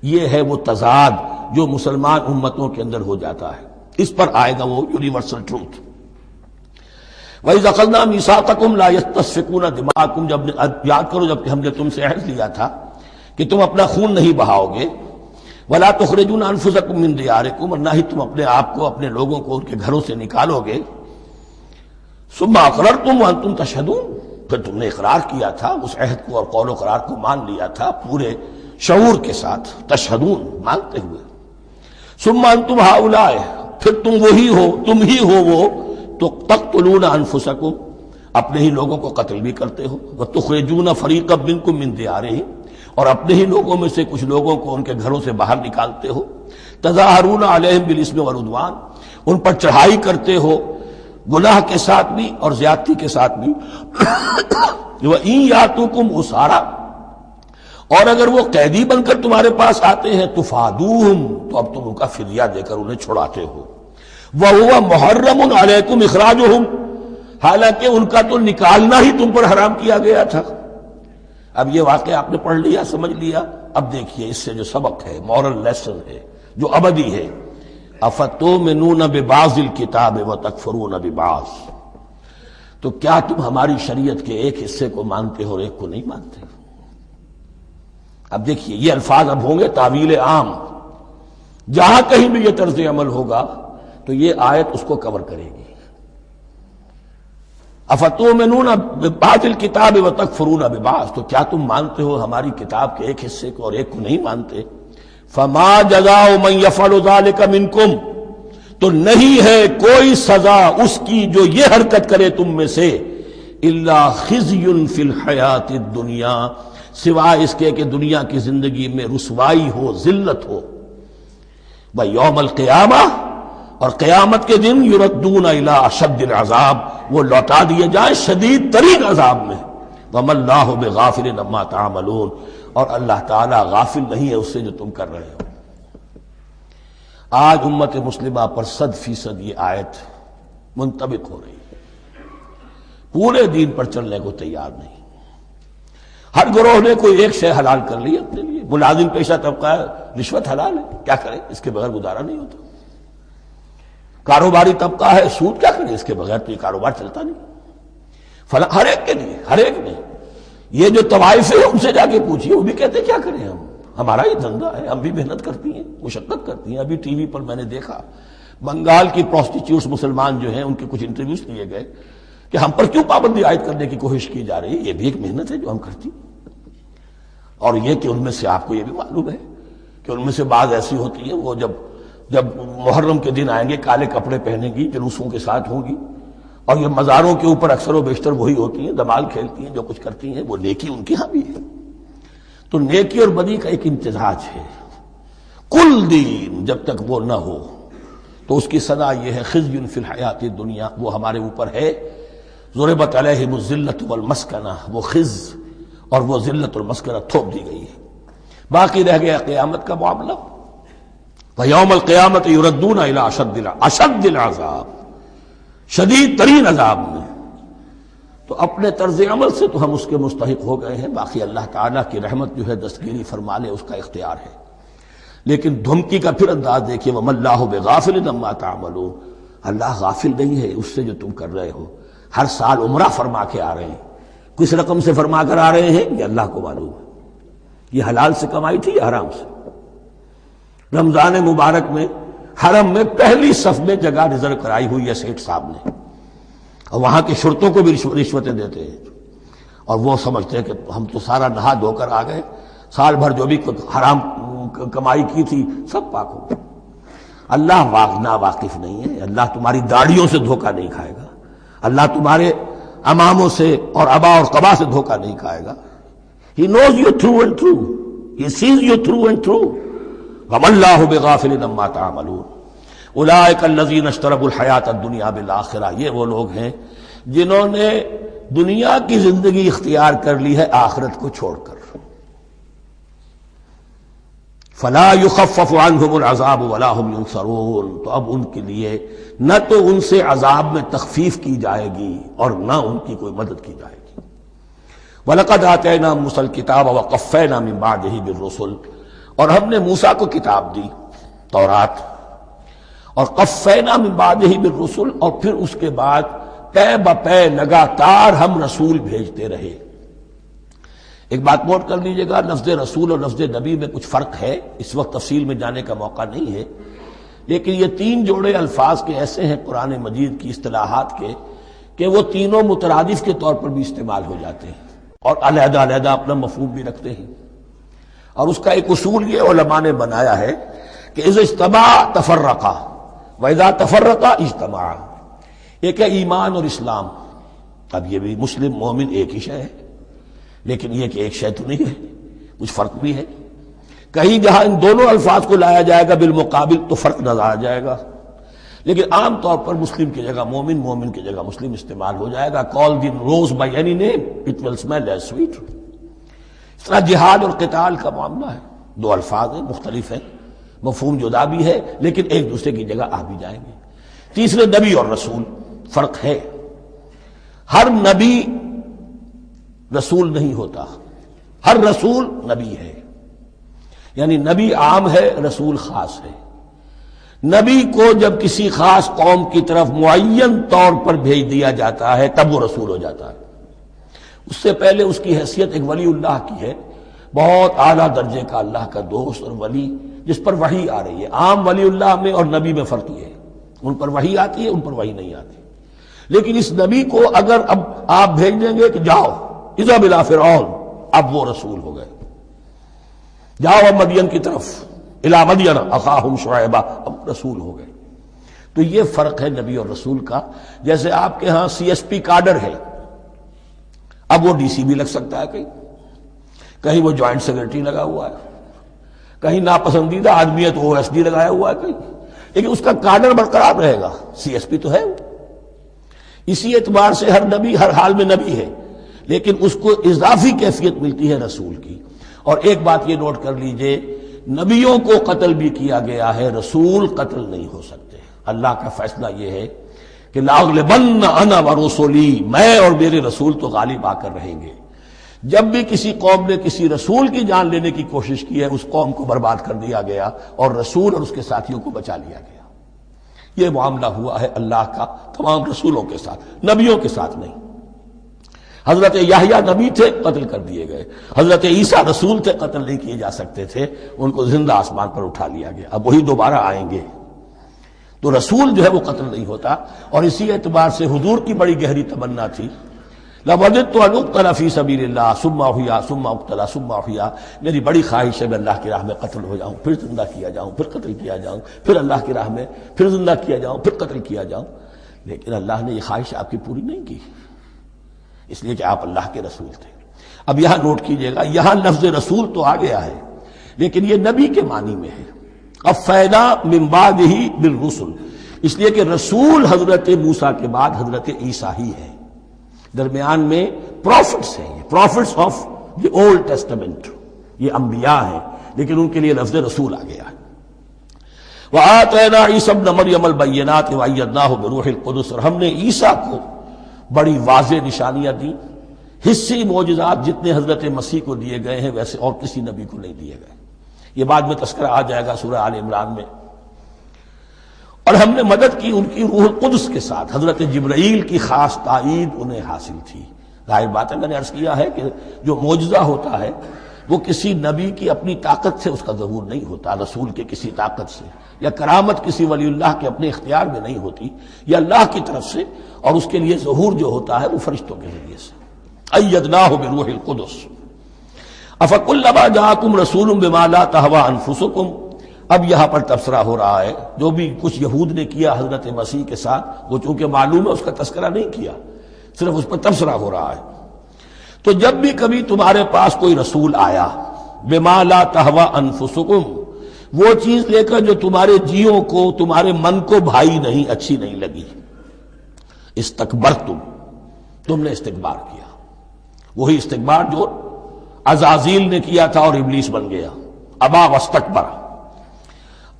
یہ ہے وہ تضاد جو مسلمان امتوں کے اندر ہو جاتا ہے، اس پر آئے گا وہ یونیورسل ٹروتھ۔ وَإِذْ أَخَذْنَا مِيثَاقَكُمْ لَا يَسْتَسْفِكُونَ دِمَاءَكُمْ، جب یاد کرو جب کہ ہم نے تم سے عہد لیا تھا کہ تم اپنا خون نہیں بہاؤ گے، وَلَا تُخْرِجُونَ أَنفُسَكُم مِّن دِيَارِكُمْ، اور نہ ہی تم اپنے آپ کو اپنے لوگوں کو ان کے گھروں سے نکالو گے، ثُمَّ أَقْرَرْتُمْ وَأَنتُمْ تَشْهَدُونَ، پھر تم نے اقرار کیا تھا اس عہد کو اور قول و قرار کو مان لیا تھا پورے شعور کے ساتھ، تشہدون مانتے ہوئے، ثم انتم ہؤلاء، پھر تم وہی ہو، تم ہی ہو وہ تو تقتلون انفسکم، اپنے ہی لوگوں کو قتل بھی کرتے ہو، وتخرجون فریقا منکم من دیارہم، اور اپنے ہی لوگوں میں سے کچھ لوگوں کو ان کے گھروں سے باہر نکالتے ہو، تظاہرون علیہم بالاسم والعدوان، ان پر چڑھائی کرتے ہو گناہ کے ساتھ بھی اور زیادتی کے ساتھ بھی، وَإِن یاتوکم اسارا، اور اگر وہ قیدی بن کر تمہارے پاس آتے ہیں تفادوہم، تو اب تم ان کا فدیہ دے کر انہیں چھڑاتے ہو، وَهُوَ مُحَرَّمٌ عَلَيْكُمْ إِخْرَاجُهُمْ، حالانکہ ان کا تو نکالنا ہی تم پر حرام کیا گیا تھا۔ اب یہ واقعہ آپ نے پڑھ لیا، سمجھ لیا، اب دیکھیے اس سے جو سبق ہے، مورل لیسن ہے جو ابدی ہے، أَفَتُؤْمِنُونَ بِبَعْضِ الْكِتَابِ وَتَكْفُرُونَ بِبَعْضٍ، تو کیا تم ہماری شریعت کے ایک حصے کو مانتے ہو اور ایک کو نہیں مانتے؟ اب دیکھیے یہ الفاظ اب ہوں گے تعویل عام، جہاں کہیں بھی یہ طرز عمل ہوگا تو یہ آیت اس کو کور کرے گی۔ افتؤمنون ببعض الکتاب وتکفرون ببعض، تو کیا تم مانتے ہو ہماری کتاب کے ایک حصے کو اور ایک کو نہیں مانتے؟ فما جزاء من يفعل ذلك منکم، تو نہیں ہے کوئی سزا اس کی جو یہ حرکت کرے تم میں سے، الا خزي فی الحیات الدنیا، سوائے اس کے کہ دنیا کی زندگی میں رسوائی ہو، ذلت ہو، ویوم القیامہ، اور قیامت کے دن یردون الی اشد العذاب، وہ لوٹا دیے جائیں شدید ترین عذاب میں، وما اللہ بغافل عما تعملون، اور اللہ تعالیٰ غافل نہیں ہے اس سے جو تم کر رہے ہو۔ آج امت مسلمہ پر 100% یہ آیت منطبق ہو رہی ہے، پورے دین پر چلنے کو تیار نہیں، ہر گروہ نے کوئی ایک شے حلال کر لی اپنے لیے، ملازم پیشہ طبقہ ہے، رشوت حلال ہے، کیا کرے اس کے بغیر گزارا نہیں ہوتا، کاروباری طبقہ ہے، سود کیا کرے اس کے بغیر تو یہ کاروبار چلتا نہیں، ہر ایک کے لیے، ہر ایک نے، یہ جو طوائف ہے ان سے جا کے پوچھیے وہ بھی کہتے کیا کریں ہمارا ہی دھندا ہے، ہم بھی محنت کرتی ہیں، مشقت کرتی ہیں۔ ابھی ٹی وی پر میں نے دیکھا بنگال کی پروسٹیچیوٹس مسلمان جو ہیں ان کے کچھ انٹرویوز لیے گئے کہ ہم پر کیوں پابندی عائد کرنے کی کوشش کی جا رہی ہے، یہ بھی ایک محنت ہے جو ہم کرتی ہیں۔ اور یہ کہ ان میں سے آپ کو یہ بھی معلوم ہے کہ ان میں سے بعض ایسی ہوتی ہیں وہ جب محرم کے دن آئیں گے کالے کپڑے پہنیں گی، جلوسوں کے ساتھ ہوں گی، اور یہ مزاروں کے اوپر اکثر و بیشتر وہی ہوتی ہیں، دمال کھیلتی ہیں، جو کچھ کرتی ہیں وہ نیکی ان کے ہاں بھی ہے۔ تو نیکی اور بدی کا ایک امتزاج ہے۔ کل دین جب تک وہ نہ ہو تو اس کی سزا یہ ہے خزي فی الحیات الدنیا، وہ ہمارے اوپر ہے۔ ضربت علیہم الذلۃ والمسکنہ، وہ خز اور وہ ذلت اور مسکنہ تھوپ دی گئی ہے۔ باقی رہ گیا قیامت کا معاملہ، وَيَوْمَ الْقِيَامَةِ يُرَدُّونَ إِلَىٰ أَشَدِّ الْعَذَابِ، شدید ترین عذاب میں۔ تو اپنے طرز عمل سے تو ہم اس کے مستحق ہو گئے ہیں، باقی اللہ تعالیٰ کی رحمت جو ہے دستگیری فرما لے اس کا اختیار ہے۔ لیکن دھمکی کا پھر انداز دیکھیے، وَمَا اللَّهُ بِغَافِلٍ عَمَّا تَعْمَلُونَ، اللہ غافل نہیں ہے اس سے جو تم کر رہے ہو۔ ہر سال عمرہ فرما کے آ رہے ہیں، کس رقم سے فرما کر آ رہے ہیں یہ اللہ کو معلوم ہے، یہ حلال سے کمائی تھی یا حرام سے۔ رمضان مبارک میں حرم میں پہلی صف میں جگہ ریزرو کرائی ہوئی ہے سیٹھ صاحب نے، اور وہاں کے شرطوں کو بھی رشوتیں دیتے ہیں، اور وہ سمجھتے ہیں کہ ہم تو سارا نہا دھو کر آ گئے، سال بھر جو بھی حرام کمائی کی تھی سب پاک ہو گئی۔ اللہ نا واقف نہیں ہے، اللہ تمہاری داڑھیوں سے دھوکہ نہیں کھائے گا، اللہ تمہارے اماموں سے اور ابا اور قبا سے دھوکہ نہیں کھائے گا۔ He knows you through and through. He sees you through and through. وَمَا اللَّهُ بِغَافِلٍ عَمَّا تَعْمَلُونَ أُولَٰئِكَ الَّذِينَ اشْتَرَوُا الْحَيَاةَ الدُّنْيَا بِالْآخِرَةِ، یہ وہ لوگ ہیں جنہوں نے دنیا کی زندگی اختیار کر لی ہے آخرت کو چھوڑ کر۔ فَلَا يُخَفَّفُ عَنْهُمُ الْعَذَابُ وَلَا هُمْ يُنصَرُونَ، تو اب ان کے لیے نہ تو ان سے عذاب میں تخفیف کی جائے گی اور نہ ان کی کوئی مدد کی جائے گی۔ وَلَقَدْ آتَيْنَا مُوسَى الْكِتَابَ وَقَفَّيْنَا مِن بَعْدِهِ بِالرُّسُلِ، اور ہم نے موسیٰ کو کتاب دی تورات، اور قفینا من بعدہ بالرسل، اور پھر اس کے بعد پے بپے لگاتار ہم رسول بھیجتے رہے۔ ایک بات نوٹ کر لیجئے گا، لفظ رسول اور لفظ نبی میں کچھ فرق ہے، اس وقت تفصیل میں جانے کا موقع نہیں ہے، لیکن یہ تین جوڑے الفاظ کے ایسے ہیں قرآن مجید کی اصطلاحات کے کہ وہ تینوں مترادف کے طور پر بھی استعمال ہو جاتے ہیں اور علیحدہ علیحدہ اپنا مفہوم بھی رکھتے ہیں۔ اور اس کا ایک اصول یہ علماء نے بنایا ہے کہ اذا اجتمع تفرقا واذا تفرقا اجتمعا، ایک ہے ایمان اور اسلام، اب یہ بھی مسلم مومن ایک ہی شے ہے، لیکن یہ کہ ایک شے تو نہیں ہے، کچھ فرق بھی ہے۔ کہیں جہاں ان دونوں الفاظ کو لایا جائے گا بالمقابل تو فرق نظر آ جائے گا، لیکن عام طور پر مسلم کی جگہ مومن، مومن کی جگہ مسلم استعمال ہو جائے گا۔ call the rose by any name it will smell as sweet۔ اس طرح جہاد اور قتال کا معاملہ ہے، دو الفاظ ہیں، مختلف ہیں، مفہوم جدا بھی ہے لیکن ایک دوسرے کی جگہ آ بھی جائیں گے۔ تیسرے نبی اور رسول، فرق ہے، ہر نبی رسول نہیں ہوتا، ہر رسول نبی ہے، یعنی نبی عام ہے، رسول خاص ہے۔ نبی کو جب کسی خاص قوم کی طرف معین طور پر بھیج دیا جاتا ہے تب وہ رسول ہو جاتا ہے۔ اس سے پہلے اس کی حیثیت ایک ولی اللہ کی ہے، بہت اعلیٰ درجے کا اللہ کا دوست اور ولی جس پر وحی آ رہی ہے۔ عام ولی اللہ میں اور نبی میں فرق یہ ہے، ان پر وحی آتی ہے، ان پر وحی نہیں آتی۔ لیکن اس نبی کو اگر اب آپ بھیج دیں گے کہ جاؤ اذهب الى فرعون، اب وہ رسول ہو گئے، جاؤ اب مدین کی طرف، الى مدین اخاہم شعیبا، اب رسول ہو گئے۔ تو یہ فرق ہے نبی اور رسول کا۔ جیسے آپ کے ہاں سی ایس پی کاڈر ہے، اب وہ ڈی سی بھی لگ سکتا ہے، کہیں وہ جوائنٹ سیکرٹری لگا ہوا ہے، کہیں ناپسندیدہ آدمی ہے تو او ایس ڈی لگایا ہوا ہے کہیں، لیکن اس کا کاڈر برقرار رہے گا، سی ایس پی تو ہے وہ۔ اسی اعتبار سے ہر نبی ہر حال میں نبی ہے، لیکن اس کو اضافی کیفیت ملتی ہے رسول کی۔ اور ایک بات یہ نوٹ کر لیجئے، نبیوں کو قتل بھی کیا گیا ہے، رسول قتل نہیں ہو سکتے۔ اللہ کا فیصلہ یہ ہے کہ لاغلبن انا ورسولی، میں اور میرے رسول تو غالب آ کر رہیں گے۔ جب بھی کسی قوم نے کسی رسول کی جان لینے کی کوشش کی ہے اس قوم کو برباد کر دیا گیا اور رسول اور اس کے ساتھیوں کو بچا لیا گیا۔ یہ معاملہ ہوا ہے اللہ کا تمام رسولوں کے ساتھ، نبیوں کے ساتھ نہیں۔ حضرت یحییٰ نبی تھے، قتل کر دیے گئے. حضرت عیسیٰ رسول تھے، قتل نہیں کیے جا سکتے تھے، ان کو زندہ آسمان پر اٹھا لیا گیا. اب وہی دوبارہ آئیں گے. تو رسول جو ہے وہ قتل نہیں ہوتا. اور اسی اعتبار سے حضور کی بڑی گہری تمنا تھی، لَوَدِدتُّ أَنْ أُقْتَلَ فِي سَبِيلِ اللَّهِ ثُمَّ أُحْيَا ثُمَّ أُقْتَلَ ثُمَّ أُحْيَا. میری بڑی خواہش ہے میں اللہ کی راہ میں قتل ہو جاؤں، پھر زندہ کیا جاؤں، پھر قتل کیا جاؤں، پھر اللہ کی راہ میں پھر زندہ کیا جاؤں، پھر قتل کیا جاؤں. لیکن اللہ نے یہ خواہش آپ کی پوری نہیں کی، اس لیے کہ آپ اللہ کے رسول تھے. اب یہاں نوٹ کیجئے گا، یہاں لفظ رسول تو آ گیا ہے لیکن یہ نبی کے معنی میں ہے. قَفَّيْنَا مِن بَعْدِهِ بِالرُّسُلِ، اس لیے کہ رسول حضرت موسیٰ کے بعد حضرت عیسیٰ ہی ہے. درمیان میں پروفٹس ہیں، یہ prophets of the Old Testament, یہ انبیاء ہیں، لیکن ان کے لیے لفظ رسول آ گیا ہے. وَآتَيْنَا عِيسَى ابْنَ مَرْيَمَ الْبَيِّنَاتِ وَأَيَّدْنَاهُ بِرُوحِ الْقُدُسِ، اور ہم نے عیسیٰ کو بڑی واضح نشانیاں دی. حصی معجزات جتنے حضرت مسیح کو دیے گئے ہیں ویسے اور کسی نبی کو نہیں دیے گئے. یہ بعد میں تذکرہ آ جائے گا سورہ آل عمران میں. اور ہم نے مدد کی ان کی روح القدس کے ساتھ، حضرت جبرائیل کی خاص تائید انہیں حاصل تھی. ظاہر بات ہے، میں نے عرض کیا ہے کہ جو معجزہ ہوتا ہے وہ کسی نبی کی اپنی طاقت سے اس کا ظہور نہیں ہوتا، رسول کے کسی طاقت سے، یا کرامت کسی ولی اللہ کے اپنے اختیار میں نہیں ہوتی، یا اللہ کی طرف سے. اور اس کے لیے ظہور جو ہوتا ہے وہ فرشتوں کے ذریعے سے. ایدناہ بروح القدس. افکلما جاءکم رسول بما لا تہوی انفسکم، اب یہاں پر تبصرہ ہو رہا ہے. جو بھی کچھ یہود نے کیا حضرت مسیح کے ساتھ، وہ چونکہ معلوم ہے اس کا تذکرہ نہیں کیا، صرف اس پر تبصرہ ہو رہا ہے. تو جب بھی کبھی تمہارے پاس کوئی رسول آیا، بما لا تہوی انفسکم، وہ چیز لے کر جو تمہارے جیوں کو، تمہارے من کو بھائی نہیں، اچھی نہیں لگی، استکبرتم، تم نے استکبار کیا. وہی استکبار جو عزازیل نے کیا تھا اور ابلیس بن گیا. ابا واستکبر.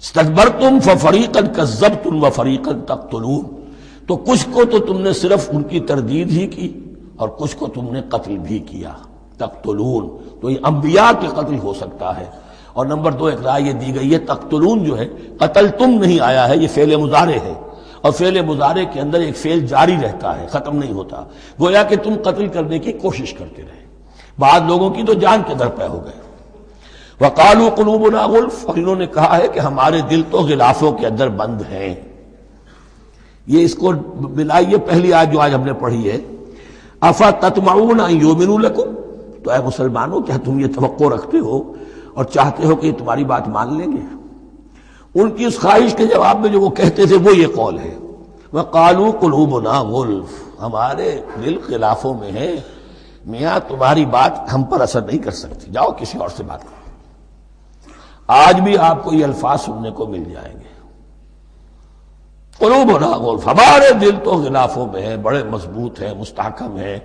استکبرتم ففریقا کذبتم وفریقا تقتلون، تو کچھ کو تو تم نے صرف ان کی تردید ہی کی اور کچھ کو تم نے قتل بھی کیا. تقتلون، تو یہ انبیاء کے قتل ہو سکتا ہے. اور نمبر 2 ایک رائے یہ دی گئی ہے، تقتلون جو ہے قتل تم نہیں آیا ہے، یہ فعل مضارع ہے، اور فعل مضارع کے اندر ایک فعل جاری رہتا ہے، ختم نہیں ہوتا. گویا کہ تم قتل کرنے کی کوشش کرتے رہے. بعض لوگوں کی تو جان کے در پہ ہو گئے. وَقَالُوا قُلُوبُنَا غُلْفٌ، اور انہوں نے کہا ہے کہ ہمارے دل تو غلافوں کے اندر بند ہیں. یہ اس کو ملائیے پہلی آیت جو آج ہم نے پڑھی ہے، أَفَتَطْمَعُونَ أَن يُؤْمِنُوا لَكُمْ، تو اے مسلمانوں کیا تم یہ توقع رکھتے ہو اور چاہتے ہو کہ یہ تمہاری بات مان لیں گے؟ ان کی اس خواہش کے جواب میں جو وہ کہتے تھے وہ یہ قول ہے، وَقَالُوا قُلُوبُنَا غُلْفٌ، ہمارے دل خلافوں میں ہے، میاں تمہاری بات ہم پر اثر نہیں کر سکتی، جاؤ کسی اور سے بات کرو. آج بھی آپ کو یہ الفاظ سننے کو مل جائیں گے. قلوبنا غلف، ہمارے دل تو غلافوں میں ہیں، بڑے مضبوط ہیں، مستحکم ہیں،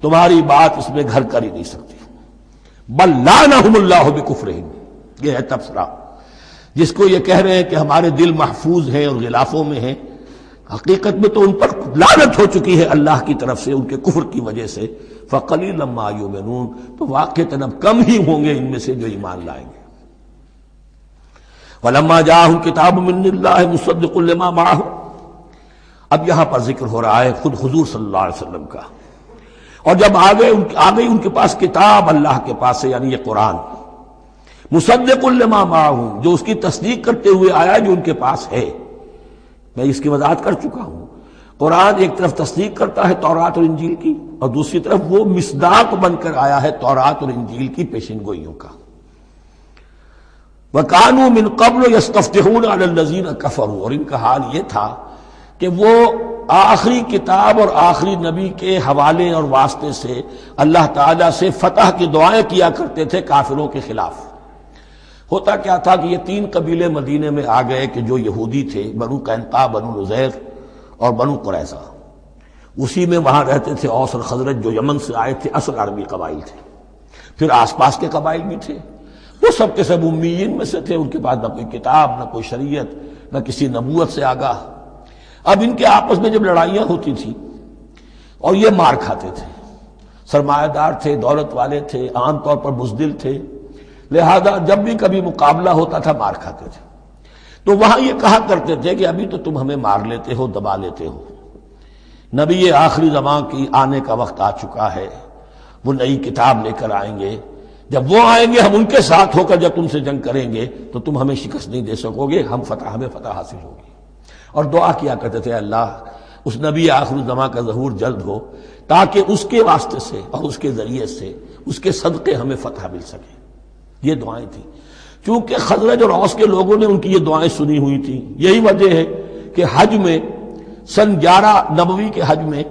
تمہاری بات اس میں گھر کر ہی نہیں سکتی. بل لعنہم اللہ بکفرہم، یہ ہے تبصرہ. جس کو یہ کہہ رہے ہیں کہ ہمارے دل محفوظ ہیں اور غلافوں میں ہیں، حقیقت میں تو ان پر لعنت ہو چکی ہے اللہ کی طرف سے ان کے کفر کی وجہ سے. فقلیلا ما یؤمنون، تو واقعتاً اب کم ہی ہوں گے ان میں سے جو ایمان لائیں گے. وَلَمَّا جَاءَهُمْ كِتَابٌ مِّنْ اللَّهِ مُصَدِّقٌ لِّمَا مَعَهُمْ، اب یہاں پر ذکر ہو رہا ہے خود حضور صلی اللہ علیہ وسلم کا. اور جب آ گئی ان کے پاس کتاب اللہ کے پاس سے، یعنی یہ قرآن، مُصَدِّقٌ لِّمَا مَعَهُمْ، جو اس کی تصدیق کرتے ہوئے آیا جو ان کے پاس ہے. میں اس کی وضاحت کر چکا ہوں. قرآن ایک طرف تصدیق کرتا ہے تورات اور انجیل کی، اور دوسری طرف وہ مصداق بن کر آیا ہے تورات اور انجیل کی پیشن گوئیوں کا. وَكَانُوا مِن قَبْلُ يَسْتَفْتِحُونَ عَلَى الَّذِينَ كَفَرُوا، اور ان کا حال یہ تھا کہ وہ آخری کتاب اور آخری نبی کے حوالے اور واسطے سے اللہ تعالیٰ سے فتح کی دعائیں کیا کرتے تھے کافروں کے خلاف. ہوتا کیا تھا کہ یہ 3 قبیلے مدینے میں آ گئے کہ جو یہودی تھے، بنو قینقاع، بنو نذیر اور بنو قریظہ. اسی میں وہاں رہتے تھے اوس اور خزرج جو یمن سے آئے تھے، اصل عربی قبائل تھے. پھر آس پاس کے قبائل بھی تھے، وہ سب کے سب امیین میں سے تھے، ان کے پاس نہ کوئی کتاب، نہ کوئی شریعت، نہ کسی نبوت سے آگاہ. اب ان کے آپس میں جب لڑائیاں ہوتی تھیں اور یہ مار کھاتے تھے، سرمایہ دار تھے، دولت والے تھے، عام طور پر بزدل تھے، لہذا جب بھی کبھی مقابلہ ہوتا تھا مار کھاتے تھے. تو وہاں یہ کہا کرتے تھے کہ ابھی تو تم ہمیں مار لیتے ہو، دبا لیتے ہو، نبی آخری زمان کی آنے کا وقت آ چکا ہے، وہ نئی کتاب لے کر آئیں گے، جب وہ آئیں گے ہم ان کے ساتھ ہو کر جب تم سے جنگ کریں گے تو تم ہمیں شکست نہیں دے سکو گے، ہمیں فتح حاصل ہوگی۔ اور دعا کیا کرتے تھے اللہ اس نبی آخر الزمان کا ظہور جلد ہو تاکہ اس کے واسطے سے اور اس کے ذریعے سے اس کے صدقے ہمیں فتح مل سکے۔ یہ دعائیں تھیں، چونکہ خزرج اور اوس کے لوگوں نے ان کی یہ دعائیں سنی ہوئی تھیں۔ یہی وجہ ہے کہ حج میں سن 11 نبوی کے حج میں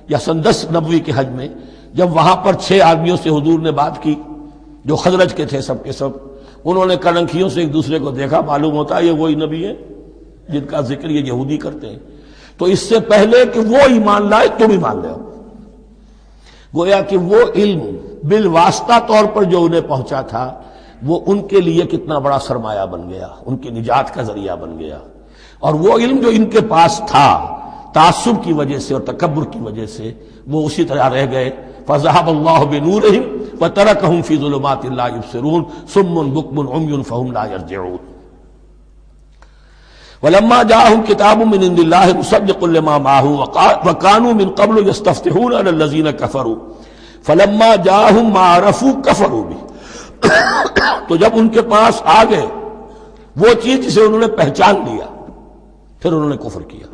یا سن 10 نبوی کے حج میں جب وہاں پر 6 آدمیوں سے حضور نے بات کی جو خزرج کے تھے، سب کے سب انہوں نے کڑنکھیوں سے ایک دوسرے کو دیکھا، معلوم ہوتا ہے یہ وہی نبی ہے جن کا ذکر یہ یہودی کرتے ہیں، تو اس سے پہلے کہ وہ ایمان لائے تم ایمان لے آؤ۔ گویا کہ وہ علم بالواسطہ طور پر جو انہیں پہنچا تھا وہ ان کے لیے کتنا بڑا سرمایہ بن گیا، ان کی نجات کا ذریعہ بن گیا۔ اور وہ علم جو ان کے پاس تھا تعصب کی وجہ سے اور تکبر کی وجہ سے وہ اسی طرح رہ گئے۔ فَذَهَبَ اللَّهُ بِنُورِهِمْ وَتَرَكَهُمْ فِي ظُلُمَاتٍ لَا يُبْصِرُونَ صُمٌّ بُكْمٌ عُمْيٌ فَهُمْ لَا يَرْجِعُونَ۔ وَلَمَّا جَاءَهُمْ كِتَابٌ مِّنْ عِندِ اللَّهِ مُصَدِّقٌ لِّمَا مَعَهُمْ وَكَانُوا مِن قَبْلُ يَسْتَفْتِحُونَ عَلَى الَّذِينَ كَفَرُوا فَلَمَّا جَاءَهُم مَّا عَرَفُوا كَفَرُوا بِهِ، تو جب ان کے پاس آ گئے وہ چیز جسے انہوں نے پہچان لیا پھر انہوں نے کفر کیا۔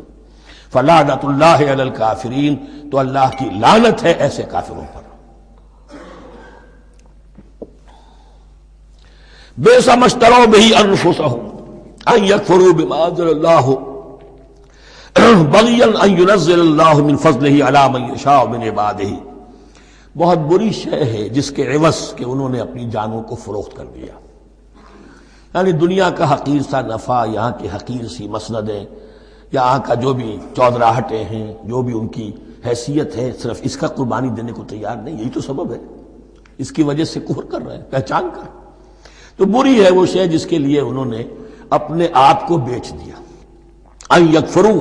فَلَعْنَةُ اللَّهِ عَلَى الْكَافِرِينَ، تو اللہ کی لعنت ہے ایسے کافروں پر۔ بئس ما اشتروا به أنفسهم أن يكفروا بما أنزل الله بغيا أن ينزل الله من فضله على من يشاء من عباده، بہت بری شے ہے جس کے عوض کہ انہوں نے اپنی جانوں کو فروخت کر دیا، یعنی دنیا کا حقیر سا نفع، یہاں کی حقیر سی مسندیں، یہاں کا جو بھی چودراہٹیں ہیں، جو بھی ان کی حیثیت ہے، صرف اس کا قربانی دینے کو تیار نہیں۔ یہی تو سبب ہے، اس کی وجہ سے کفر کر رہے ہیں پہچان کر۔ تو بری ہے وہ شے جس کے لیے انہوں نے اپنے آپ کو بیچ دیا۔ ان یکفروا،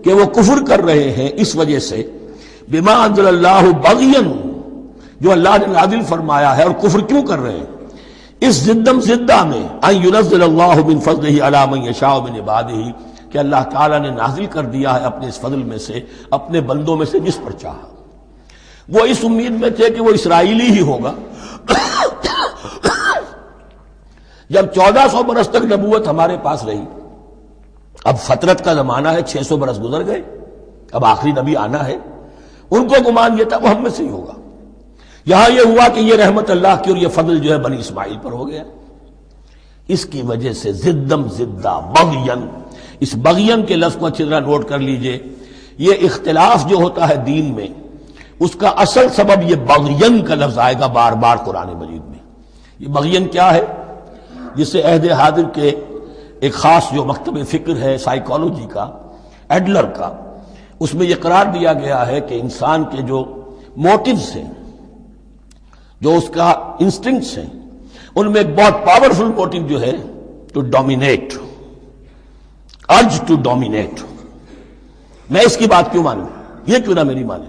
کہ وہ کفر کر رہے ہیں اس وجہ سے، بما انزل اللہ بغیا، جو اللہ نے نازل فرمایا ہے، اور کفر کیوں کر رہے ہیں اس زدم زدہ میں، ان ینزل اللہ من فضلہ علی من یشاء من عبادہ، کہ اللہ تعالیٰ نے نازل کر دیا ہے اپنے اس فضل میں سے اپنے بندوں میں سے جس پر چاہا۔ وہ اس امید میں تھے کہ وہ اسرائیلی ہی ہوگا۔ جب 1400 برس تک نبوت ہمارے پاس رہی، اب فترت کا زمانہ ہے، 600 برس گزر گئے، اب آخری نبی آنا ہے، ان کو گمان یہ تھا وہ ہم میں سے ہی ہوگا۔ یہاں یہ ہوا کہ یہ رحمت اللہ کی اور یہ فضل جو ہے بنی اسماعیل پر ہو گیا۔ اس کی وجہ سے زدم زدہ بغین، اس بغین کے لفظ کو اچھی طرح نوٹ کر لیجئے، یہ اختلاف جو ہوتا ہے دین میں اس کا اصل سبب یہ بغین کا لفظ آئے گا بار بار قرآن مجید میں۔ یہ بغین کیا ہے؟ جسے عہد حاضر کے ایک خاص جو مکتب فکر ہے سائیکالوجی کا، ایڈلر کا، اس میں یہ قرار دیا گیا ہے کہ انسان کے جو موٹیوز ہیں، جو اس کا انسٹنکٹس ہیں، ان میں ایک بہت پاورفل موٹیو جو ہے to dominate, urge to dominate. میں اس کی بات کیوں مانوں، یہ کیوں نہ میری مانے،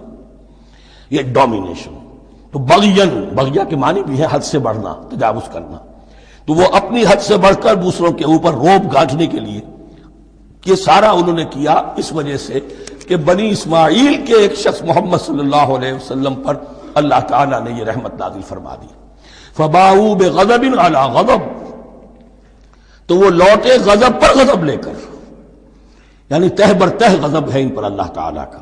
یہ ڈومینیشن۔ تو بغیا کے معنی بھی ہے حد سے بڑھنا، تجاوز کرنا۔ تو وہ اپنی حد سے بڑھ کر دوسروں کے اوپر روب گانٹھنے کے لیے یہ سارا انہوں نے کیا، اس وجہ سے کہ بنی اسماعیل کے ایک شخص محمد صلی اللہ علیہ وسلم پر اللہ تعالیٰ نے یہ رحمت نازل فرما دی۔ فباؤوا بغضب علی غضب، تو وہ لوٹے غضب پر غضب لے کر، یعنی تہ بر تہ غضب ہے ان پر اللہ تعالیٰ کا۔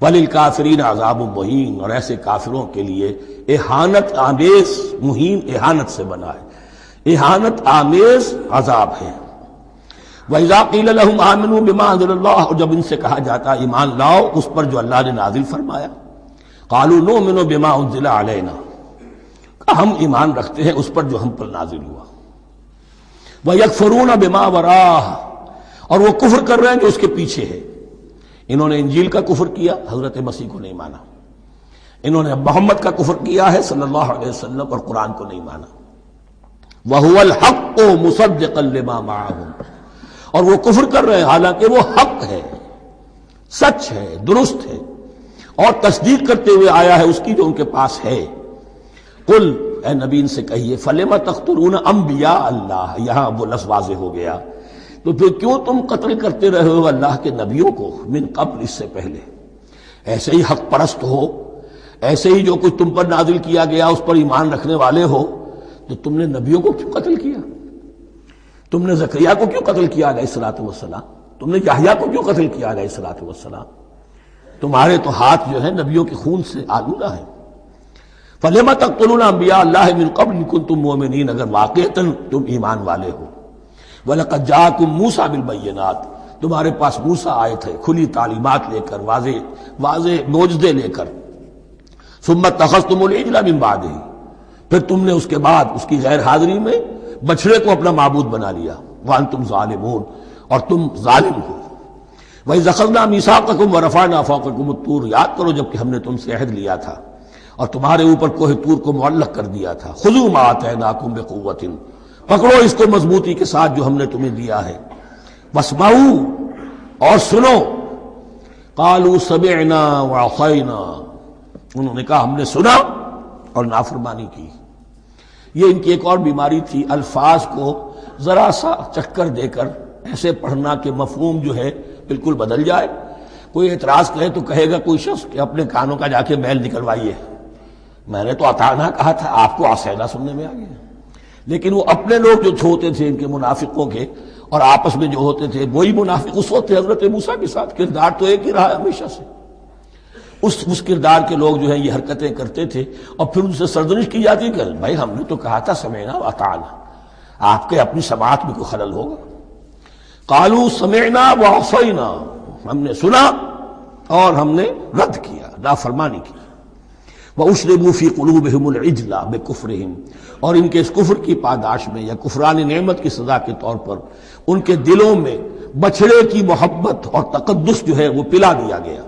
وَلِلْكَافِرِينَ عَذَابٌ مُّهِينٌ، اور ایسے کافروں کے لیے اہانت آمیز، مہین اہانت سے بنا ہے، اہانت آمیز عذاب ہے۔ وَإِذَا قِيلَ لَهُمْ آمِنُوا بِمَا أَنزَلَ اللَّهُ، اور جب ان سے کہا جاتا ایمان لاؤ اس پر جو اللہ نے نازل فرمایا، قَالُوا نُؤْمِنُ بِمَا أُنزِلَ عَلَيْنَا، ہم ایمان رکھتے ہیں اس پر جو ہم پر نازل ہوا۔ وَيَكْفُرُونَ بِمَا وَرَاءَهُ، اور وہ کفر کر رہے ہیں جو اس کے پیچھے ہے۔ انہوں نے انجیل کا کفر کیا، حضرت مسیح کو نہیں مانا۔ انہوں نے محمد کا کفر کیا ہے صلی اللہ علیہ وسلم، اور قرآن کو نہیں مانا۔ وَهُوَ الْحَقُّ مُصَدِّقًا لِمَا مَعَهُمْ، اور وہ کفر کر رہے ہیں حالانکہ وہ حق ہے، سچ ہے، درست ہے، اور تصدیق کرتے ہوئے آیا ہے اس کی جو ان کے پاس ہے۔ قل، اے نبی ان سے کہیے، فَلِمَ تَقْتُلُونَ أَنبِيَاءَ اللَّهِ، یہاں وہ لفظ واضح ہو گیا، تو پھر کیوں تم قتل کرتے رہے ہو اللہ کے نبیوں کو، من قبل، اس سے پہلے، ایسے ہی حق پرست ہو، ایسے ہی جو کچھ تم پر نازل کیا گیا اس پر ایمان رکھنے والے ہو، تو تم نے نبیوں کو کیوں قتل کیا؟ تم نے زکریا کو کیوں قتل کیا علیہ الصلوۃ والسلام؟ تم نے یحییٰ کو کیوں قتل کیا علیہ الصلوۃ والسلام؟ تمہارے تو ہاتھ جو ہے نبیوں کے خون سے آلودہ ہے۔ فَلِمَ تَقْتُلُونَ أَنبِيَاءَ اللَّهِ مِن قَبْلِ إِن كُنتُم مُّؤْمِنِينَ، اگر واقعتاً تم ایمان والے ہو۔ وَلَقَدْ جَاءَكُم مُوسَىٰ بِالْبَيِّنَاتِ، تمہارے پاس موسیٰ آئے تھے کھلی تعلیمات لے کر، واضح معجزے لے کر۔ ثُمَّ اتَّخَذْتُمُ الْعِجْلَ مِن بَعْدِهِ، پھر تم نے اس کے بعد اس کی غیر حاضری میں بچڑے کو اپنا معبود بنا لیا۔ وَأَنتُمْ ظَالِمُونَ، اور تم ظالم ہو۔ وَإِذْ أَخَذْنَا مِيثَاقَكُمْ وَرَفَعْنَا فَوْقَكُمُ الطُّورَ، یاد کرو جب کہ ہم نے تم سے عہد لیا تھا اور تمہارے اوپر کوہ طور کو معلق کر دیا تھا۔ خُذُوا مَا آتَيْنَاكُمْ بِقُوَّةٍ، پکڑو اس کو مضبوطی کے ساتھ جو ہم نے تمہیں دیا ہے۔ وَاسْمَعُوا، اور سنو۔ قَالُوا سَمِعْنَا وَعَصَيْنَا، انہوں نے کہا ہم نے سنا اور نافرمانی کی۔ یہ ان کی ایک اور بیماری تھی، الفاظ کو ذرا سا چکر دے کر ایسے پڑھنا کہ مفہوم جو ہے بالکل بدل جائے۔ کوئی اعتراض کرے تو کہے گا کوئی شخص کہ اپنے کانوں کا جا کے میل نکلوائیے، میں نے تو اطعنا کہا تھا، آپ کو عصینا سننے میں آ گیا۔ لیکن وہ اپنے لوگ جو ہوتے تھے ان کے منافقوں کے، اور آپس میں جو ہوتے تھے وہی منافق اس وقت حضرت موسیٰ کے ساتھ، کردار تو ایک ہی رہا ہمیشہ سے۔ اس کردار کے لوگ جو ہیں یہ حرکتیں کرتے تھے، اور پھر ان سے سرزنش کی جاتی کہ بھائی ہم نے تو کہا تھا سمعنا واطعنا، آپ کے اپنی سماعت میں کوئی خلل ہوگا۔ قالوا سمعنا وعصینا، ہم نے سنا اور ہم نے رد کیا، نافرمانی کی۔ وَأُشْرِبُوا فِي قُلُوبِهِمُ الْعِجْلَ بِكُفْرِهِمْ، اور ان کے اس کفر کی پاداش میں یا کفران نعمت کی سزا کے طور پر ان کے دلوں میں بچھڑے کی محبت اور تقدس جو ہے وہ پلا دیا گیا۔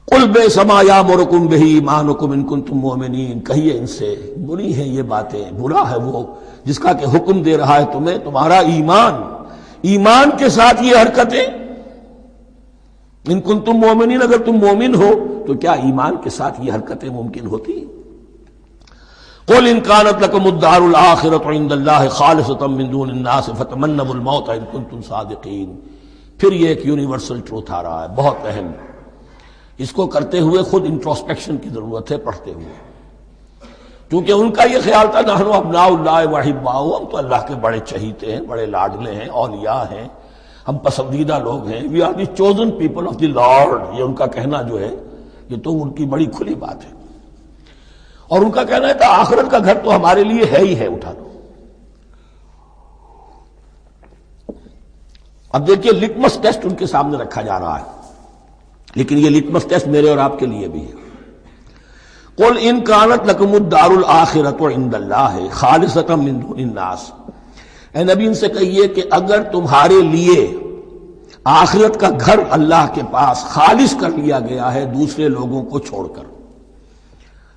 قُلْ بِئْسَ مَا يَأْمُرُكُم بِهِ إِيمَانُكُمْ إِن كُنتُم مُّؤْمِنِينَ، کہیے ان سے بری ہیں یہ باتیں، برا ہے وہ جس کا کہ حکم دے رہا ہے تمہیں تمہارا ایمان کے ساتھ یہ حرکتیں۔ ان کنتم مومنین، اگر تم مومن ہو تو کیا ایمان کے ساتھ یہ حرکتیں ممکن ہوتی ہیں؟ قل ان كانت لكم الدار الآخرة عند الله خالصة من دون الناس فتمنوا الموت ان كنتم صادقین۔ پھر یہ ایک یونیورسل ٹروتھ آ رہا ہے، بہت اہم، اس کو کرتے ہوئے خود انٹروسپیکشن کی ضرورت ہے پڑھتے ہوئے، کیونکہ ان کا یہ خیال تھا نحن ابناء اللہ واحباؤہ، ہم تو اللہ کے بڑے چہیتے ہیں، بڑے لاڈلے ہیں، اولیاء ہیں، ہم پسندیدہ لوگ ہیں، we are the chosen people of the Lord, یہ ان کا کہنا جو ہے یہ تو ان کی بڑی کھلی بات ہے۔ اور ان کا کہنا ہے تھا آخرت کا گھر تو ہمارے لیے ہے ہی ہے، اٹھا لو۔ اب دیکھیے لٹمس ٹیسٹ ان کے سامنے رکھا جا رہا ہے، لیکن یہ لٹمس ٹیسٹ میرے اور آپ کے لیے بھی ہے۔ قل ان كانت لكم الدار الآخرة عند الله خالصة من دون الناس، اے نبی ان سے کہیے کہ اگر تمہارے لیے آخرت کا گھر اللہ کے پاس خالص کر لیا گیا ہے دوسرے لوگوں کو چھوڑ کر،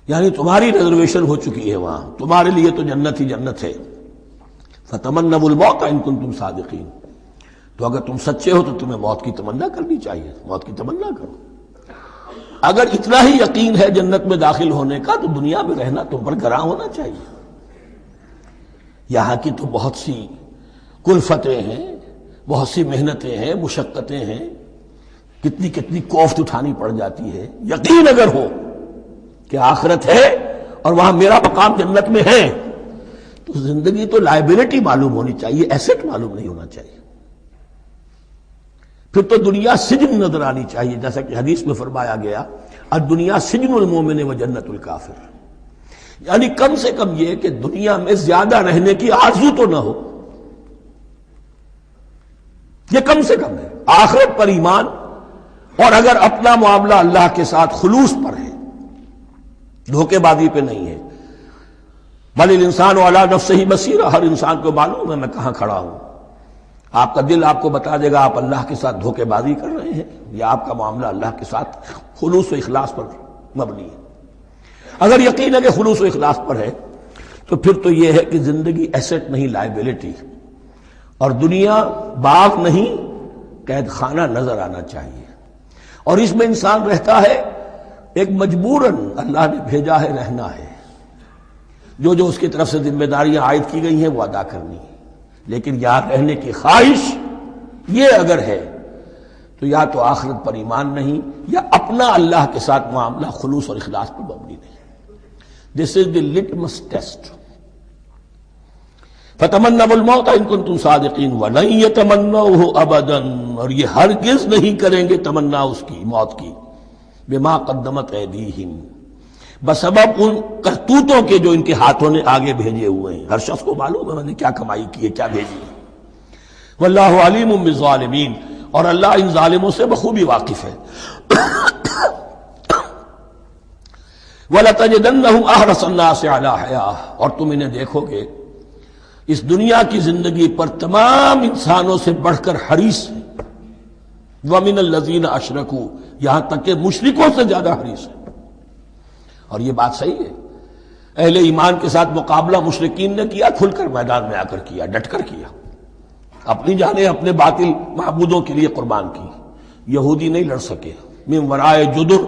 یعنی تمہاری ریزرویشن ہو چکی ہے وہاں، تمہارے لیے تو جنت ہی جنت ہے، فتمنوا الموت ان کنتم صادقین، تو اگر تم سچے ہو تو تمہیں موت کی تمنا کرنی چاہیے، موت کی تمنا کرو۔ اگر اتنا ہی یقین ہے جنت میں داخل ہونے کا تو دنیا میں رہنا تم پر گراں ہونا چاہیے۔ یہاں کی تو بہت سی کلفتیں ہیں، بہت سی محنتیں ہیں، مشقتیں ہیں، کتنی کتنی کوفت اٹھانی پڑ جاتی ہے۔ یقین اگر ہو کہ آخرت ہے اور وہاں میرا مقام جنت میں ہے تو زندگی تو لائبلٹی معلوم ہونی چاہیے، ایسٹ معلوم نہیں ہونا چاہیے۔ پھر تو دنیا سجن نظر آنی چاہیے، جیسا کہ حدیث میں فرمایا گیا الدنیا سجن المومن و جنت الکافر، یعنی کم سے کم یہ کہ دنیا میں زیادہ رہنے کی آرزو تو نہ ہو، یہ کم سے کم ہے۔ آخرت پر ایمان، اور اگر اپنا معاملہ اللہ کے ساتھ خلوص پر ہے، دھوکے بازی پہ نہیں ہے۔ بل الانسان علی نفسہ بصیرہ، ہر انسان کو معلوم ہے میں کہاں کھڑا ہوں۔ آپ کا دل آپ کو بتا دے گا آپ اللہ کے ساتھ دھوکے بازی کر رہے ہیں یا آپ کا معاملہ اللہ کے ساتھ خلوص و اخلاص پر مبنی ہے۔ اگر یقین ہے کہ خلوص و اخلاص پر ہے تو پھر تو یہ ہے کہ زندگی ایسٹ نہیں لائبلٹی، اور دنیا باغ نہیں قید خانہ نظر آنا چاہیے، اور اس میں انسان رہتا ہے ایک مجبوراً اللہ نے بھیجا ہے رہنا ہے، جو اس کی طرف سے ذمہ داریاں عائد کی گئی ہیں وہ ادا کرنی ہے، لیکن یہاں رہنے کی خواہش یہ اگر ہے تو یا تو آخرت پر ایمان نہیں یا اپنا اللہ کے ساتھ معاملہ خلوص اور اخلاص پر مبنی نہیں. دس از دی لٹمس ٹیسٹ. فَتَمَنَّوُا الْمَوْتَ إِن كُنتُمْ صَادِقِينَ وَلَن يَتَمَنَّوْهُ أَبَدًا، اور یہ ہرگز نہیں کریں گے تمنا اس کی موت کی، بِمَا قَدَّمَتْ أَيْدِيهِمْ، بسبب ان کرتوتوں کے جو ان کے ہاتھوں نے آگے بھیجے ہوئے ہیں. ہر شخص کو معلوم ہے میں نے کیا کمائی کی ہے، کیا بھیجی ہے. وَاللَّهُ عَلِيمٌ بِالظَّالِمِينَ، اور اللہ ان ظالموں سے بخوبی واقف ہے. وَلَتَجِدَنَّهُمْ أَحْرَصَ النَّاسِ عَلَىٰ حَيَاةٍ، اور تم انہیں دیکھو گے اس دنیا کی زندگی پر تمام انسانوں سے بڑھ کر حریص ہیں. وَمِنَ الَّذِينَ أَشْرَكُوا، یہاں تک کہ مشرکوں سے زیادہ حریص ہیں. اور یہ بات صحیح ہے. اہل ایمان کے ساتھ مقابلہ مشرکین نے کیا، کھل کر میدان میں آ کر کیا، ڈٹ کر کیا، اپنی جانیں اپنے باطل معبودوں کے لیے قربان کی. یہودی نہیں لڑ سکے، من ورائے جدر،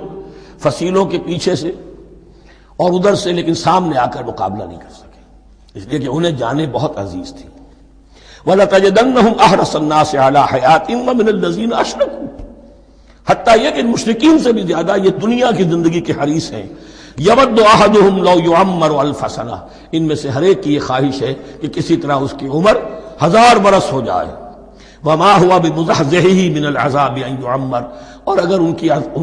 فصیلوں کے پیچھے سے اور ادھر سے، لیکن سامنے آ کر مقابلہ نہیں کر سکے، اس لیے کہ انہیں جانیں بہت عزیز تھی. وَلَتَجِدَنَّهُمْ أَحْرَصَ النَّاسِ عَلَىٰ حَيَاةٍ وَمِنَ الَّذِينَ أَشْرَكُوا، حتیٰ یہ کہ مشرکین سے بھی زیادہ یہ دنیا کی زندگی کے حریص ہیں. یود احدہم لو یعمر الف سنہ، ان میں سے ہر ایک کی یہ خواہش ہے کہ کسی طرح اس کی عمر 1000 برس ہو جائے. وما هو بمزحزحہ من العذاب ان یعمر، اور اگر ان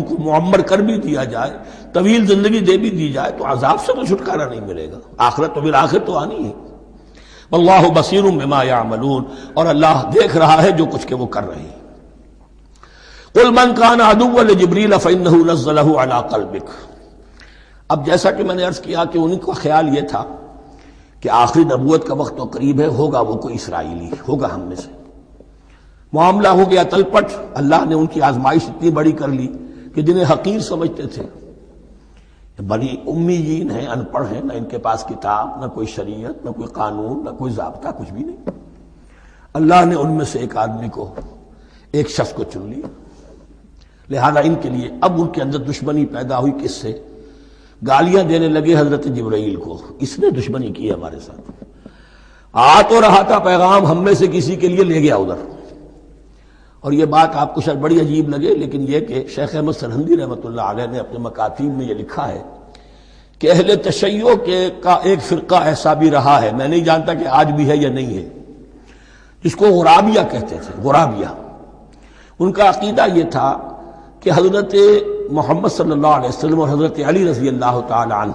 کو معمر کر بھی دیا جائے، طویل زندگی دے بھی دی جائے، تو عذاب سے تو چھٹکارا نہیں ملے گا. آخرت تو بالآخر تو آنی ہے. واللہ بصیر بما یعملون، اور اللہ دیکھ رہا ہے جو کچھ کہ وہ کر رہے ہیں. قل من کان عدوا لجبریل فانہ نزلہ علی قلبک. اب جیسا کہ میں نے عرض کیا کہ ان کا خیال یہ تھا کہ آخری نبوت کا وقت تو قریب ہے، ہوگا وہ کوئی اسرائیلی، ہوگا ہم میں سے. معاملہ ہو گیا تلپٹ. اللہ نے ان کی آزمائش اتنی بڑی کر لی کہ جنہیں حقیر سمجھتے تھے، بڑی امیین ہیں، ان پڑھ ہیں، نہ ان کے پاس کتاب، نہ کوئی شریعت، نہ کوئی قانون، نہ کوئی ضابطہ، کچھ بھی نہیں. اللہ نے ان میں سے ایک آدمی کو، ایک شخص کو چن لیا. لہذا ان کے لیے اب ان کے اندر دشمنی پیدا ہوئی. کس سے؟ گالیاں دینے لگے حضرت جبرائیل کو، اس نے دشمنی کی ہمارے ساتھ. آ تو رہا تھا پیغام ہم میں سے کسی کے لیے، لے گیا ادھر. اور یہ بات آپ کو شاید بڑی عجیب لگے، لیکن یہ کہ شیخ احمد سرہندی رحمۃ اللہ علیہ نے اپنے مکاتیب میں یہ لکھا ہے کہ اہل تشیع کا ایک فرقہ ایسا بھی رہا ہے، میں نہیں جانتا کہ آج بھی ہے یا نہیں ہے، جس کو غرابیہ کہتے تھے. غرابیہ، ان کا عقیدہ یہ تھا کہ حضرت محمد صلی اللہ علیہ وسلم اور حضرت علی رضی اللہ تعالی عنہ،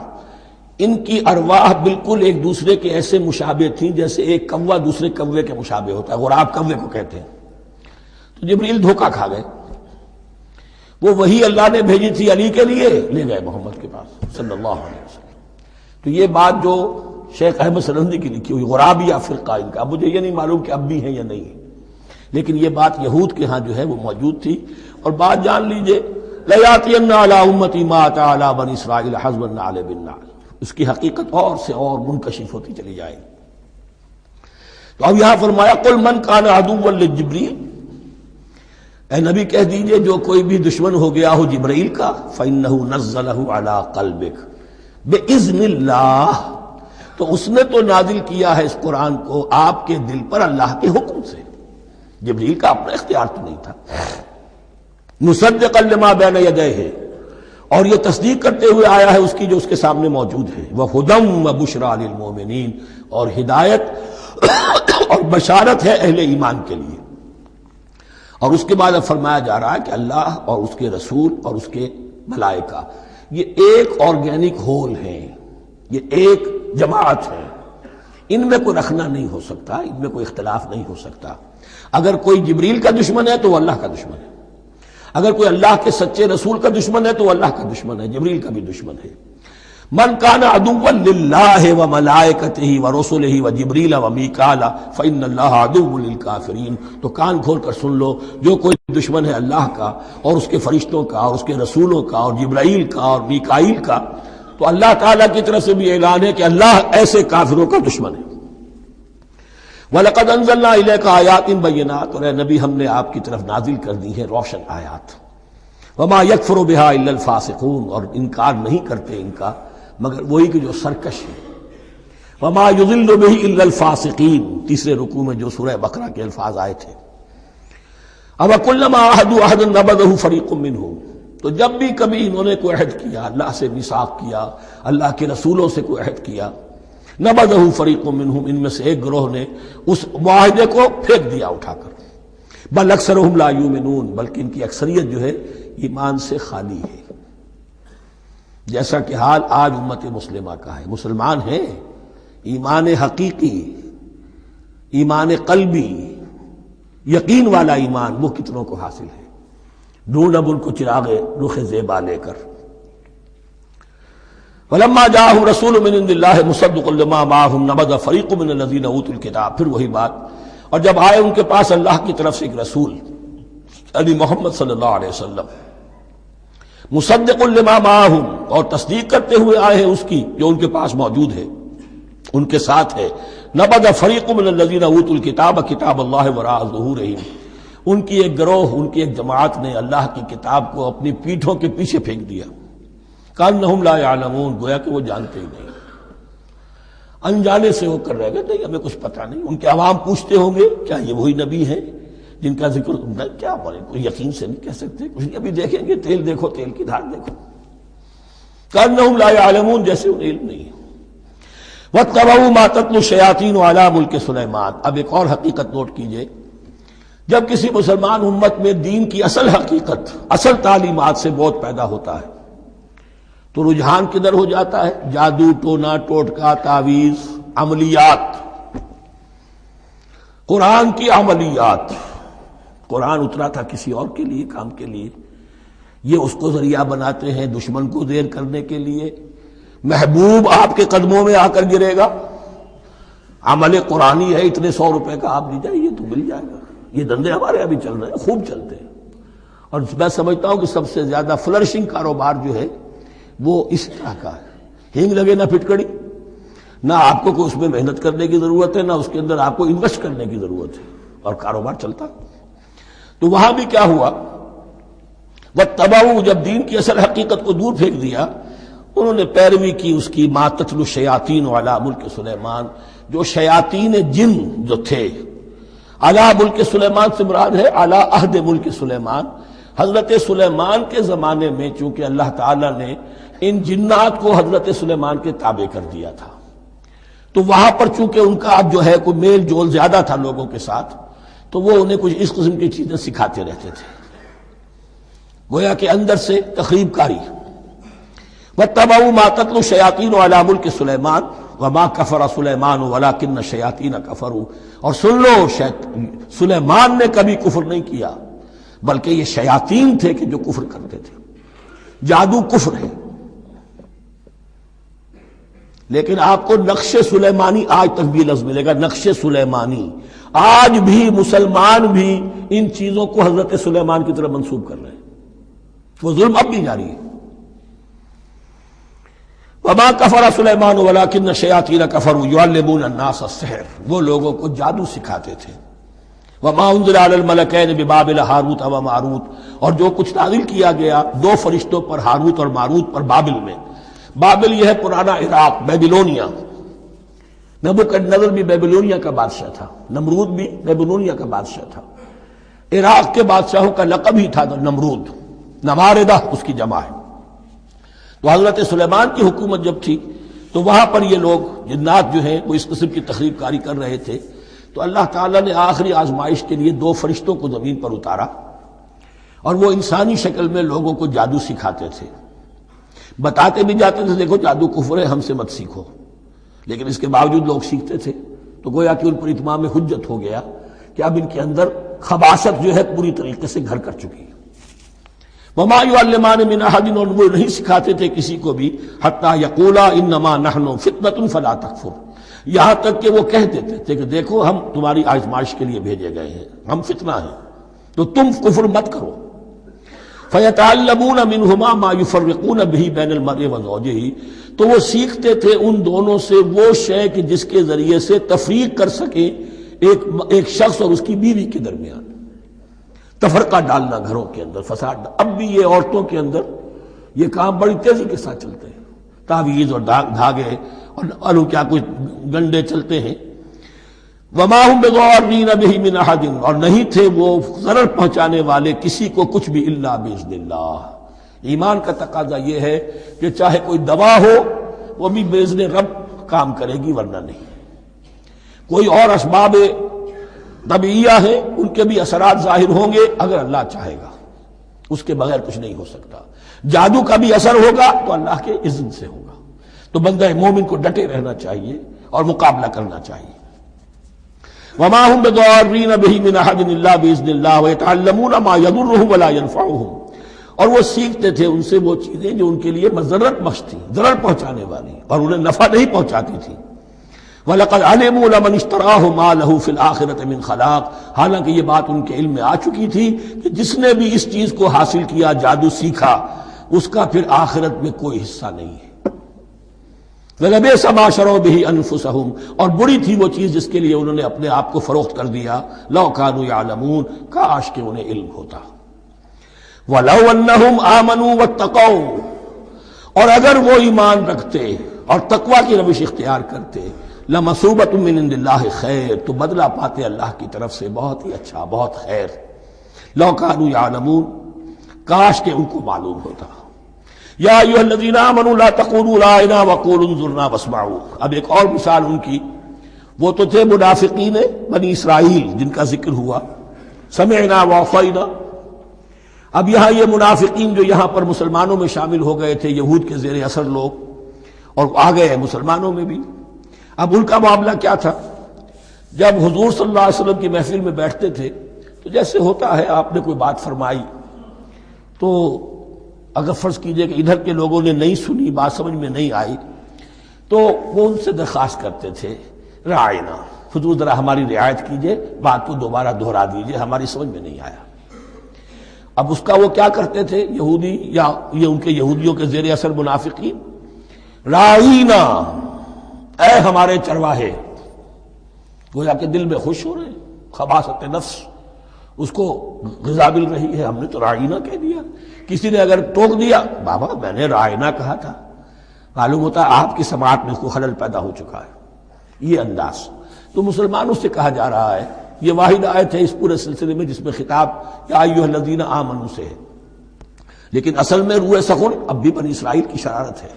ان کی ارواح بالکل ایک دوسرے کے ایسے مشابہ تھیں جیسے ایک کوا دوسرے کوے کے مشابہ ہوتا ہے. غراب کوے کو کہتے ہیں. تو جبریل دھوکہ کھا گئے. وہ وہی اللہ نے بھیجی تھی علی کے لیے، لے گئے محمد کے پاس صلی اللہ علیہ وسلم. تو یہ بات جو شیخ احمد سرہندی کی لکھی ہوئی غرابیہ فرقہ ان کا، مجھے یہ نہیں معلوم کہ اب بھی ہے یا نہیں ہے، لیکن یہ بات یہود کے ہاں جو ہے وہ موجود تھی. اور بات جان لیجئے، لَيَأْتِيَنَّ عَلَىٰ أُمَّتِي مَا أَتَىٰ عَلَىٰ بَنِي إِسْرَائِيلَ حَسْبَ النَّعْلِ بِالنَّعْلِ، اس کی حقیقت اور سے اور منکشف ہوتی چلی جائے. تو اب یہاں فرمایا قُلْ مَنْ كَانَ عَدُوًّا لِجِبْرِيلَ، اے نبی کہہ دیجئے جو کوئی بھی دشمن ہو گیا ہو جبرائیل کا، فَإِنَّهُ نَزَّلَهُ عَلَىٰ قَلْبِكَ بِإِذْنِ اللَّهِ، تو اس نے تو نازل کیا ہے اس قرآن کو آپ کے دل پر اللہ کے حکم سے. جبرائیل کا اپنا اختیار تو نہیں تھا. مصدقا لما بین یدیہ، اور یہ تصدیق کرتے ہوئے آیا ہے اس کی جو اس کے سامنے موجود ہے. وہدی وبشریٰ للمؤمنین، اور ہدایت اور بشارت ہے اہل ایمان کے لیے. اور اس کے بعد اب فرمایا جا رہا ہے کہ اللہ اور اس کے رسول اور اس کے ملائکہ یہ ایک آرگینک ہول ہیں، یہ ایک جماعت ہے. ان میں کوئی رکھنا نہیں ہو سکتا، ان میں کوئی اختلاف نہیں ہو سکتا. اگر کوئی جبریل کا دشمن ہے تو وہ اللہ کا دشمن ہے، اگر کوئی اللہ کے سچے رسول کا دشمن ہے تو وہ اللہ کا دشمن ہے، جبریل کا بھی دشمن ہے. من کان عدوا للہ وملائکتہ ورسلہ وجبریل ومیکال فإن اللہ عدو للکافرین. تو کان کھول کر سن لو، جو کوئی دشمن ہے اللہ کا اور اس کے فرشتوں کا اور اس کے رسولوں کا اور جبرائیل کا اور میکائیل کا، تو اللہ تعالیٰ کی طرف سے بھی اعلان ہے کہ اللہ ایسے کافروں کا دشمن ہے. وَلَقَدْ أَنزَلْنَا إِلَيْكَ آيَاتٍ بَيِّنَاتٍ، اور اے نبی ہم نے آپ کی طرف نازل کر دی ہے روشن آیات. وَمَا يَكْفُرُ بِهَا إِلَّا الْفَاسِقُونَ، اور انکار نہیں کرتے ان کا مگر وہی کہ جو سرکش ہے. وَمَا يُضِلُّ بِهِ إِلَّا الْفَاسِقِينَ، تیسرے رکوع میں جو سورہ بقرہ کے الفاظ آئے تھے. اب کلما عہدوا عہدا نبذہ فریق منہم، تو جب بھی کبھی انہوں نے کوئی عہد کیا، اللہ سے میثاق کیا، اللہ کے رسولوں سے کوئی عہد کیا، نبذہ فریق منہم، ان میں سے ایک گروہ نے اس معاہدے کو پھینک دیا اٹھا کر، بل اکثرہم لا یؤمنون، بلکہ ان کی اکثریت جو ہے ایمان سے خالی ہے، جیسا کہ حال آج امت مسلمہ کا ہے۔ مسلمان ہیں، ایمان حقیقی، ایمان قلبی، یقین والا ایمان وہ کتنوں کو حاصل ہے؟ ڈھونڈ اب ان کو چراغ رخ زیبا لے کر۔ وَلَمَّا جَاءَهُمْ رَسُولٌ مِّنْ عِندِ اللَّهِ مُصَدِّقٌ لِّمَا مَعَهُمْ نَبَذَ فَرِيقٌ مِّنَ الَّذِينَ أُوتُوا الْكِتَابَ، پھر وہی بات، اور جب آئے ان کے پاس اللہ کی طرف سے ایک رسول یعنی محمد صلی اللہ علیہ وسلم، مصدق لما معہم، اور تصدیق کرتے ہوئے آئے ہیں اس کی جو ان کے پاس موجود ہے، ان کے ساتھ ہے، نبذ فریق من الذین اوتوا الکتاب کتاب اللہ وراء ظہورہم، ان کی ایک گروہ، ان کی ایک جماعت نے اللہ کی کتاب کو اپنی پیٹھوں کے پیچھے پھینک دیا، کأنہم لا یعلمون، گویا کہ وہ جانتے ہی نہیں، انجانے سے وہ کر رہے گا، نہیں ہمیں کچھ پتہ نہیں۔ ان کے عوام پوچھتے ہوں گے کیا یہ وہی نبی ہیں جن کا ذکر کیا بولے، کوئی یقین سے نہیں کہہ سکتے، کچھ نہیں، ابھی دیکھیں گے، تیل دیکھو، تیل کی دھار دیکھو، کأنہم لا یعلمون، جیسے انہیں علم نہیں ہے۔ وَاتَّبَعُوا مَا تَتْلُو الشَّيَاطِینُ عَلَىٰ مُلْکِ سُلَیمان، اب ایک اور حقیقت نوٹ کیجئے، جب کسی مسلمان امت میں دین کی اصل حقیقت، اصل تعلیمات سے بہت پیدا ہوتا ہے تو رجحان کدھر ہو جاتا ہے؟ جادو، ٹونا، ٹوٹکا، تعویذ، عملیات، قرآن کی عملیات۔ قرآن اترا تھا کسی اور کے لیے، کام کے لیے، یہ اس کو ذریعہ بناتے ہیں دشمن کو زیر کرنے کے لیے۔ محبوب آپ کے قدموں میں آ کر گرے گا، عمل قرآنی ہے، اتنے 100 روپے کا آپ لیجیے، یہ تو مل جائے گا۔ یہ دندے ہمارے ابھی چل رہے ہیں، خوب چلتے ہیں، اور میں سمجھتا ہوں کہ سب سے زیادہ فلرشنگ کاروبار جو ہے وہ اس طرح کا ہے۔ ہینگ لگے نہ پھٹکڑی، نہ آپ کو کوئی اس میں محنت کرنے کی ضرورت ہے، نہ اس کے اندر آپ کو انویسٹ کرنے کی ضرورت ہے، اور کاروبار چلتا۔ تو وہاں بھی کیا ہوا، وَاتَّبَعُوا، جب دین کی اصل حقیقت کو دور پھینک دیا، انہوں نے پیروی کی اس کی، مَا تَتْلُو الشَّيَاطِینُ عَلَىٰ مُلْکِ سُلَیمان، جو شیاطین جن جو تھے، عَلَىٰ مُلْکِ سُلَیمان سے مراد ہے عَلَىٰ عہد ملک سلیمان، حضرت سلیمان کے زمانے میں چونکہ اللہ تعالیٰ نے ان جنات کو حضرت سلیمان کے تابع کر دیا تھا، تو وہاں پر چونکہ ان کا اب جو ہے کوئی میل جول زیادہ تھا لوگوں کے ساتھ، تو وہ انہیں کچھ اس قسم کی چیزیں سکھاتے رہتے تھے، گویا کہ اندر سے تخریب کاری۔ وَاتَّبَعُوا مَا تَتْلُو الشَّيَاطِینُ عَلَىٰ مُلْکِ سُلَیمان وَمَا كَفَرَ سُلَیمَانُ وَلَٰكِنَّ الشَّيَاطِینَ كَفَرُوا، اور سن لو، سلیمان نے کبھی کفر نہیں کیا، بلکہ یہ شیاطین تھے کہ جو کفر کرتے تھے۔ جادو کفر ہے، لیکن آپ کو نقش سلیمانی آج تک بھی لفظ ملے گا، نقش سلیمانی، آج بھی مسلمان بھی ان چیزوں کو حضرت سلیمان کی طرف منسوب کر رہے ہیں، وہ ظلم اب بھی جاری ہے۔ وَمَا كَفَرَ سُلَيْمَانُ وَلَٰكِنَّ الشَّيَاطِينَ كَفَرُوا يُعَلِّمُونَ النَّاسَ السِّحْرَ، وہ لوگوں کو جادو سکھاتے تھے۔ وَمَا أُنزِلَ عَلَى الْمَلَكَيْنِ بِبَابِلَ هاروت وَمَاروت، اور جو کچھ نازل کیا گیا 2 فرشتوں پر، ہاروت اور ماروت پر، بابل میں۔ بابل یہ ہے پرانا عراق، بیبلونیا۔ نبوکدنضر بھی بیبلونیا کا بادشاہ تھا، نمرود بھی بیبلونیا کا بادشاہ تھا، عراق کے بادشاہوں کا لقب ہی تھا نمرود، نماردہ اس کی جمع ہے۔ تو حضرت سلیمان کی حکومت جب تھی تو وہاں پر یہ لوگ جنات جو ہیں وہ اس قسم کی تخریب کاری کر رہے تھے، تو اللہ تعالیٰ نے آخری آزمائش کے لیے 2 فرشتوں کو زمین پر اتارا، اور وہ انسانی شکل میں لوگوں کو جادو سکھاتے تھے، بتاتے بھی جاتے تھے دیکھو جادو کفر ہے، ہم سے مت سیکھو، لیکن اس کے باوجود لوگ سیکھتے تھے، تو گویا کہ ان پر اتمام حجت ہو گیا کہ اب ان کے اندر خباثت جو ہے پوری طریقے سے گھر کر چکی ہے۔ وَمَا يُعَلِّمَانِ مِنْ أَحَدٍ، اور وہ نہیں سکھاتے تھے کسی کو بھی، حَتَّىٰ يَقُولَا إِنَّمَا نَحْنُ فِتْنَةٌ فَلَا تَكْفُرْ، یہاں تک کہ وہ کہہ دیتے تھے کہ دیکھو ہم تمہاری آزمائش کے لیے بھیجے گئے ہیں، ہم فتنہ ہیں، تو تم کفر مت کرو۔ فَيَتَعَلَّمُونَ مِنْهُمَا مَا يُفَرِّقُونَ بِهِ بَيْنَ الْمَرْءِ وَزَوْجِهِ، تو وہ سیکھتے تھے ان دونوں سے وہ شے کہ جس کے ذریعے سے تفریق کر سکیں ایک شخص اور اس کی بیوی کے درمیان، تفرقہ ڈالنا گھروں کے اندر، فساد۔ اب بھی یہ عورتوں کے اندر یہ کام بڑی تیزی کے ساتھ چلتے ہیں، تعویذ اور دھاگے اور کیا کچھ گنڈے چلتے ہیں۔ وما هم بضارین بہ من احد، اور نہیں تھے وہ ضرر پہنچانے والے کسی کو کچھ بھی الا باذن اللہ۔ ایمان کا تقاضا یہ ہے کہ چاہے کوئی دوا ہو وہ بھی باذن رب کام کرے گی، ورنہ نہیں۔ کوئی اور اسباب طبیعیہ ہیں، ان کے بھی اثرات ظاہر ہوں گے اگر اللہ چاہے گا، اس کے بغیر کچھ نہیں ہو سکتا۔ جادو کا بھی اثر ہوگا تو اللہ کے اذن سے ہوگا۔ تو بندہ مومن کو ڈٹے رہنا چاہیے اور مقابلہ کرنا چاہیے۔ وما هم بضارین بہ من احد الا باذن اللہ ویتعلمون ما یضرهم ولا ينفعهم، اور وہ سیکھتے تھے ان سے وہ چیزیں جو ان کے لیے مضرت بخش تھی، ضرر پہنچانے والی، اور انہیں نفع نہیں پہنچاتی تھی۔ وَلَقَدْ عَلِمُوا لَمَنِ اشْتَرَاهُ مَا لَهُ فِي الْآخِرَةِ مِنْ خَلَاقٍ، حالانکہ یہ بات ان کے علم میں آ چکی تھی کہ جس نے بھی اس چیز کو حاصل کیا، جادو سیکھا، اس کا پھر آخرت میں کوئی حصہ نہیں ہے۔ وَلَبِئْسَ مَا شَرَوْا بِهِ أَنفُسَهُمْ، اور بری تھی وہ چیز جس کے لیے انہوں نے اپنے آپ کو فروخت کر دیا۔ لَوْ كَانُوا يَعْلَمُونَ، کاش کہ انہیں علم ہوتا۔ وَلَوْ أَنَّهُمْ آمَنُوا وَاتَّقَوْا، اور اگر وہ ایمان رکھتے اور تقوی کی روش اختیار کرتے، لَمَثُوبَةٌ مِّنْ عِندِ اللَّهِ خَيْرٌ، تو بدلہ پاتے اللہ کی طرف سے بہت ہی اچھا، بہت خیر۔ لَوْ كَانُوا يَعْلَمُونَ، کاش کہ ان کو معلوم ہوتا۔ یا ایھا الذین آمنوا لا تقولوا رائنا وقولوا انظرنا واسمعوا، اب ایک اور مثال ان کی، وہ تو تھے منافقین بنی اسرائیل جن کا ذکر ہوا، سمعنا وعصینا۔ اب یہاں یہ منافقین جو یہاں پر مسلمانوں میں شامل ہو گئے تھے، یہود کے زیر اثر لوگ، اور آ گئے ہیں مسلمانوں میں بھی۔ اب ان کا معاملہ کیا تھا؟ جب حضور صلی اللہ علیہ وسلم کی محفل میں بیٹھتے تھے تو جیسے ہوتا ہے، آپ نے کوئی بات فرمائی تو اگر فرض کیجئے کہ ادھر کے لوگوں نے نہیں سنی، بات سمجھ میں نہیں آئی، تو وہ ان سے درخواست کرتے تھے رعاینا، حضور ذرا ہماری رعایت کیجئے، بات کو دوبارہ دہرا دیجئے، ہماری سمجھ میں نہیں آیا۔ اب اس کا وہ کیا کرتے تھے یہودی، یا یہ ان کے یہودیوں کے زیر اثر منافقین، رعاینا، اے ہمارے چرواہے، گویا کہ دل میں خوش ہو رہے ہیں، خباثت نفس اس کو غذا مل رہی ہے، ہم نے تو رعاینا کہہ دیا۔ کسی نے اگر ٹوک دیا، بابا میں نے رعاینا کہا تھا، معلوم ہوتا ہے آپ کی سماعت میں کوئی خلل پیدا ہو چکا ہے، یہ انداز۔ تو مسلمانوں سے کہا جا رہا ہے، یہ واحد آیت ہے اس پورے سلسلے میں جس میں خطاب یا ایھا الذین آمنوا سے ہے، لیکن اصل میں روح سخن اب بھی بنی اسرائیل کی شرارت ہے۔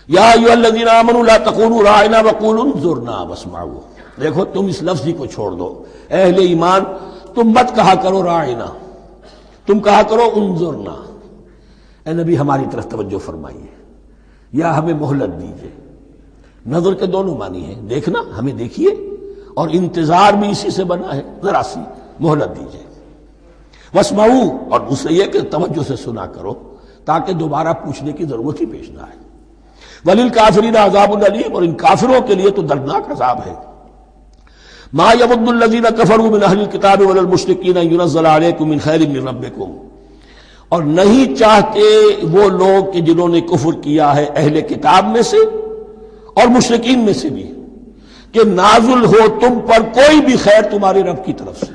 یا ایھا الذین آمنوا لا تقولوا رعاینا وقولوا انظرنا واسمعوا، دیکھو تم اس لفظ کو چھوڑ دو، اہل ایمان تم مت کہا کرو رعاینا، تم کہا کرو انظرنا، اے نبی ہماری طرف توجہ فرمائیے یا ہمیں مہلت دیجیے۔ نظر کے دونوں معنی ہیں، دیکھنا، ہمیں دیکھیے، اور انتظار بھی اسی سے بنا ہے، ذرا سی مہلت دیجیے۔ واسمعوا، اور دوسرے یہ کہ توجہ سے سنا کرو تاکہ دوبارہ پوچھنے کی ضرورت ہی پیش نہ آئے۔ وللکافرین عذاب الیم، اور ان کافروں کے لیے تو دردناک عذاب ہے۔ ما یود الذین کفروا من اہل الکتاب ولا المشرکین ان ینزل علیکم من خیر من ربکم، اور نہیں چاہتے وہ لوگ کہ جنہوں نے کفر کیا ہے اہل کتاب میں سے اور مشرکین میں سے بھی، کہ نازل ہو تم پر کوئی بھی خیر تمہارے رب کی طرف سے۔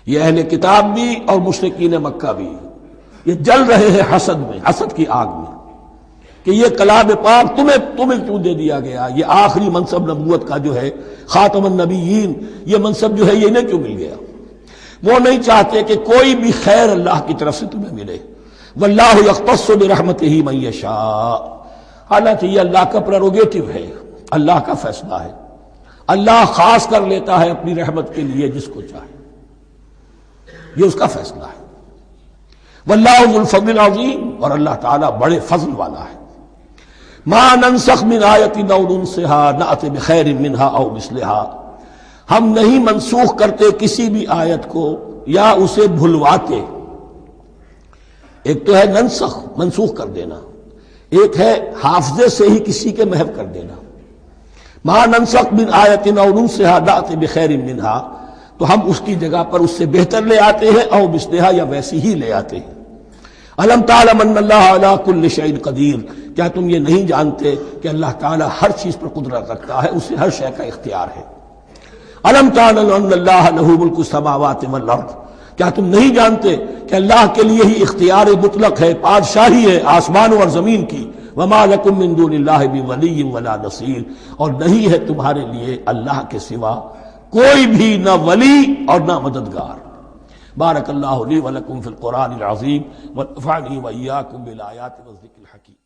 یہ اہل کتاب بھی اور مشرکین مکہ بھی یہ جل رہے ہیں حسد میں، حسد کی آگ میں، کہ یہ کلام پاک تمہیں کیوں دے دیا گیا، یہ آخری منصب نبوت کا جو ہے خاتم النبیین، یہ منصب جو ہے یہ انہیں کیوں مل گیا؟ وہ نہیں چاہتے کہ کوئی بھی خیر اللہ کی طرف سے تمہیں ملے۔ واللہ یختص برحمتہ من یشاء، حالانکہ یہ اللہ کا پریروگیٹو ہے، اللہ کا فیصلہ ہے، اللہ خاص کر لیتا ہے اپنی رحمت کے لیے جس کو چاہے، یہ اس کا فیصلہ ہے۔ واللہ ذو الفضل العظیم، اور اللہ تعالیٰ بڑے فضل والا ہے۔ ما ننسخ من آیت او ننسها نأت بخیر منها او مثلها، ہم نہیں منسوخ کرتے کسی بھی آیت کو یا اسے بھلواتے۔ ایک تو ہے ننسخ، منسوخ کر دینا، ایک ہے حافظے سے ہی کسی کے محو کر دینا۔ ما ننسخ من آیت او ننسها نأت بخیر منها، تو ہم اس کی جگہ پر اس سے بہتر لے آتے ہیں، او مثلها، یا ویسی ہی لے آتے ہیں۔ الم تعلم ان اللہ علی کل شیء قدیر، کیا تم یہ نہیں جانتے کہ اللہ تعالیٰ ہر چیز پر قدرت رکھتا ہے، اسے ہر شے کا اختیار ہے۔ الم تعلم ان اللہ لہ ملک السماوات والارض، کیا تم نہیں جانتے کہ اللہ کے لیے ہی اختیار مطلق ہے، بادشاہی ہے آسمانوں اور زمین کی۔ وما لکم من دون اللہ بولی ولا نصیر، اور نہیں ہے تمہارے لیے اللہ کے سوا کوئی بھی نہ ولی اور نہ مددگار۔ بارک اللہ لی ولکم فی القرآن العظیم ونفعنی وإیاکم بالآیات والذکر الحکیم۔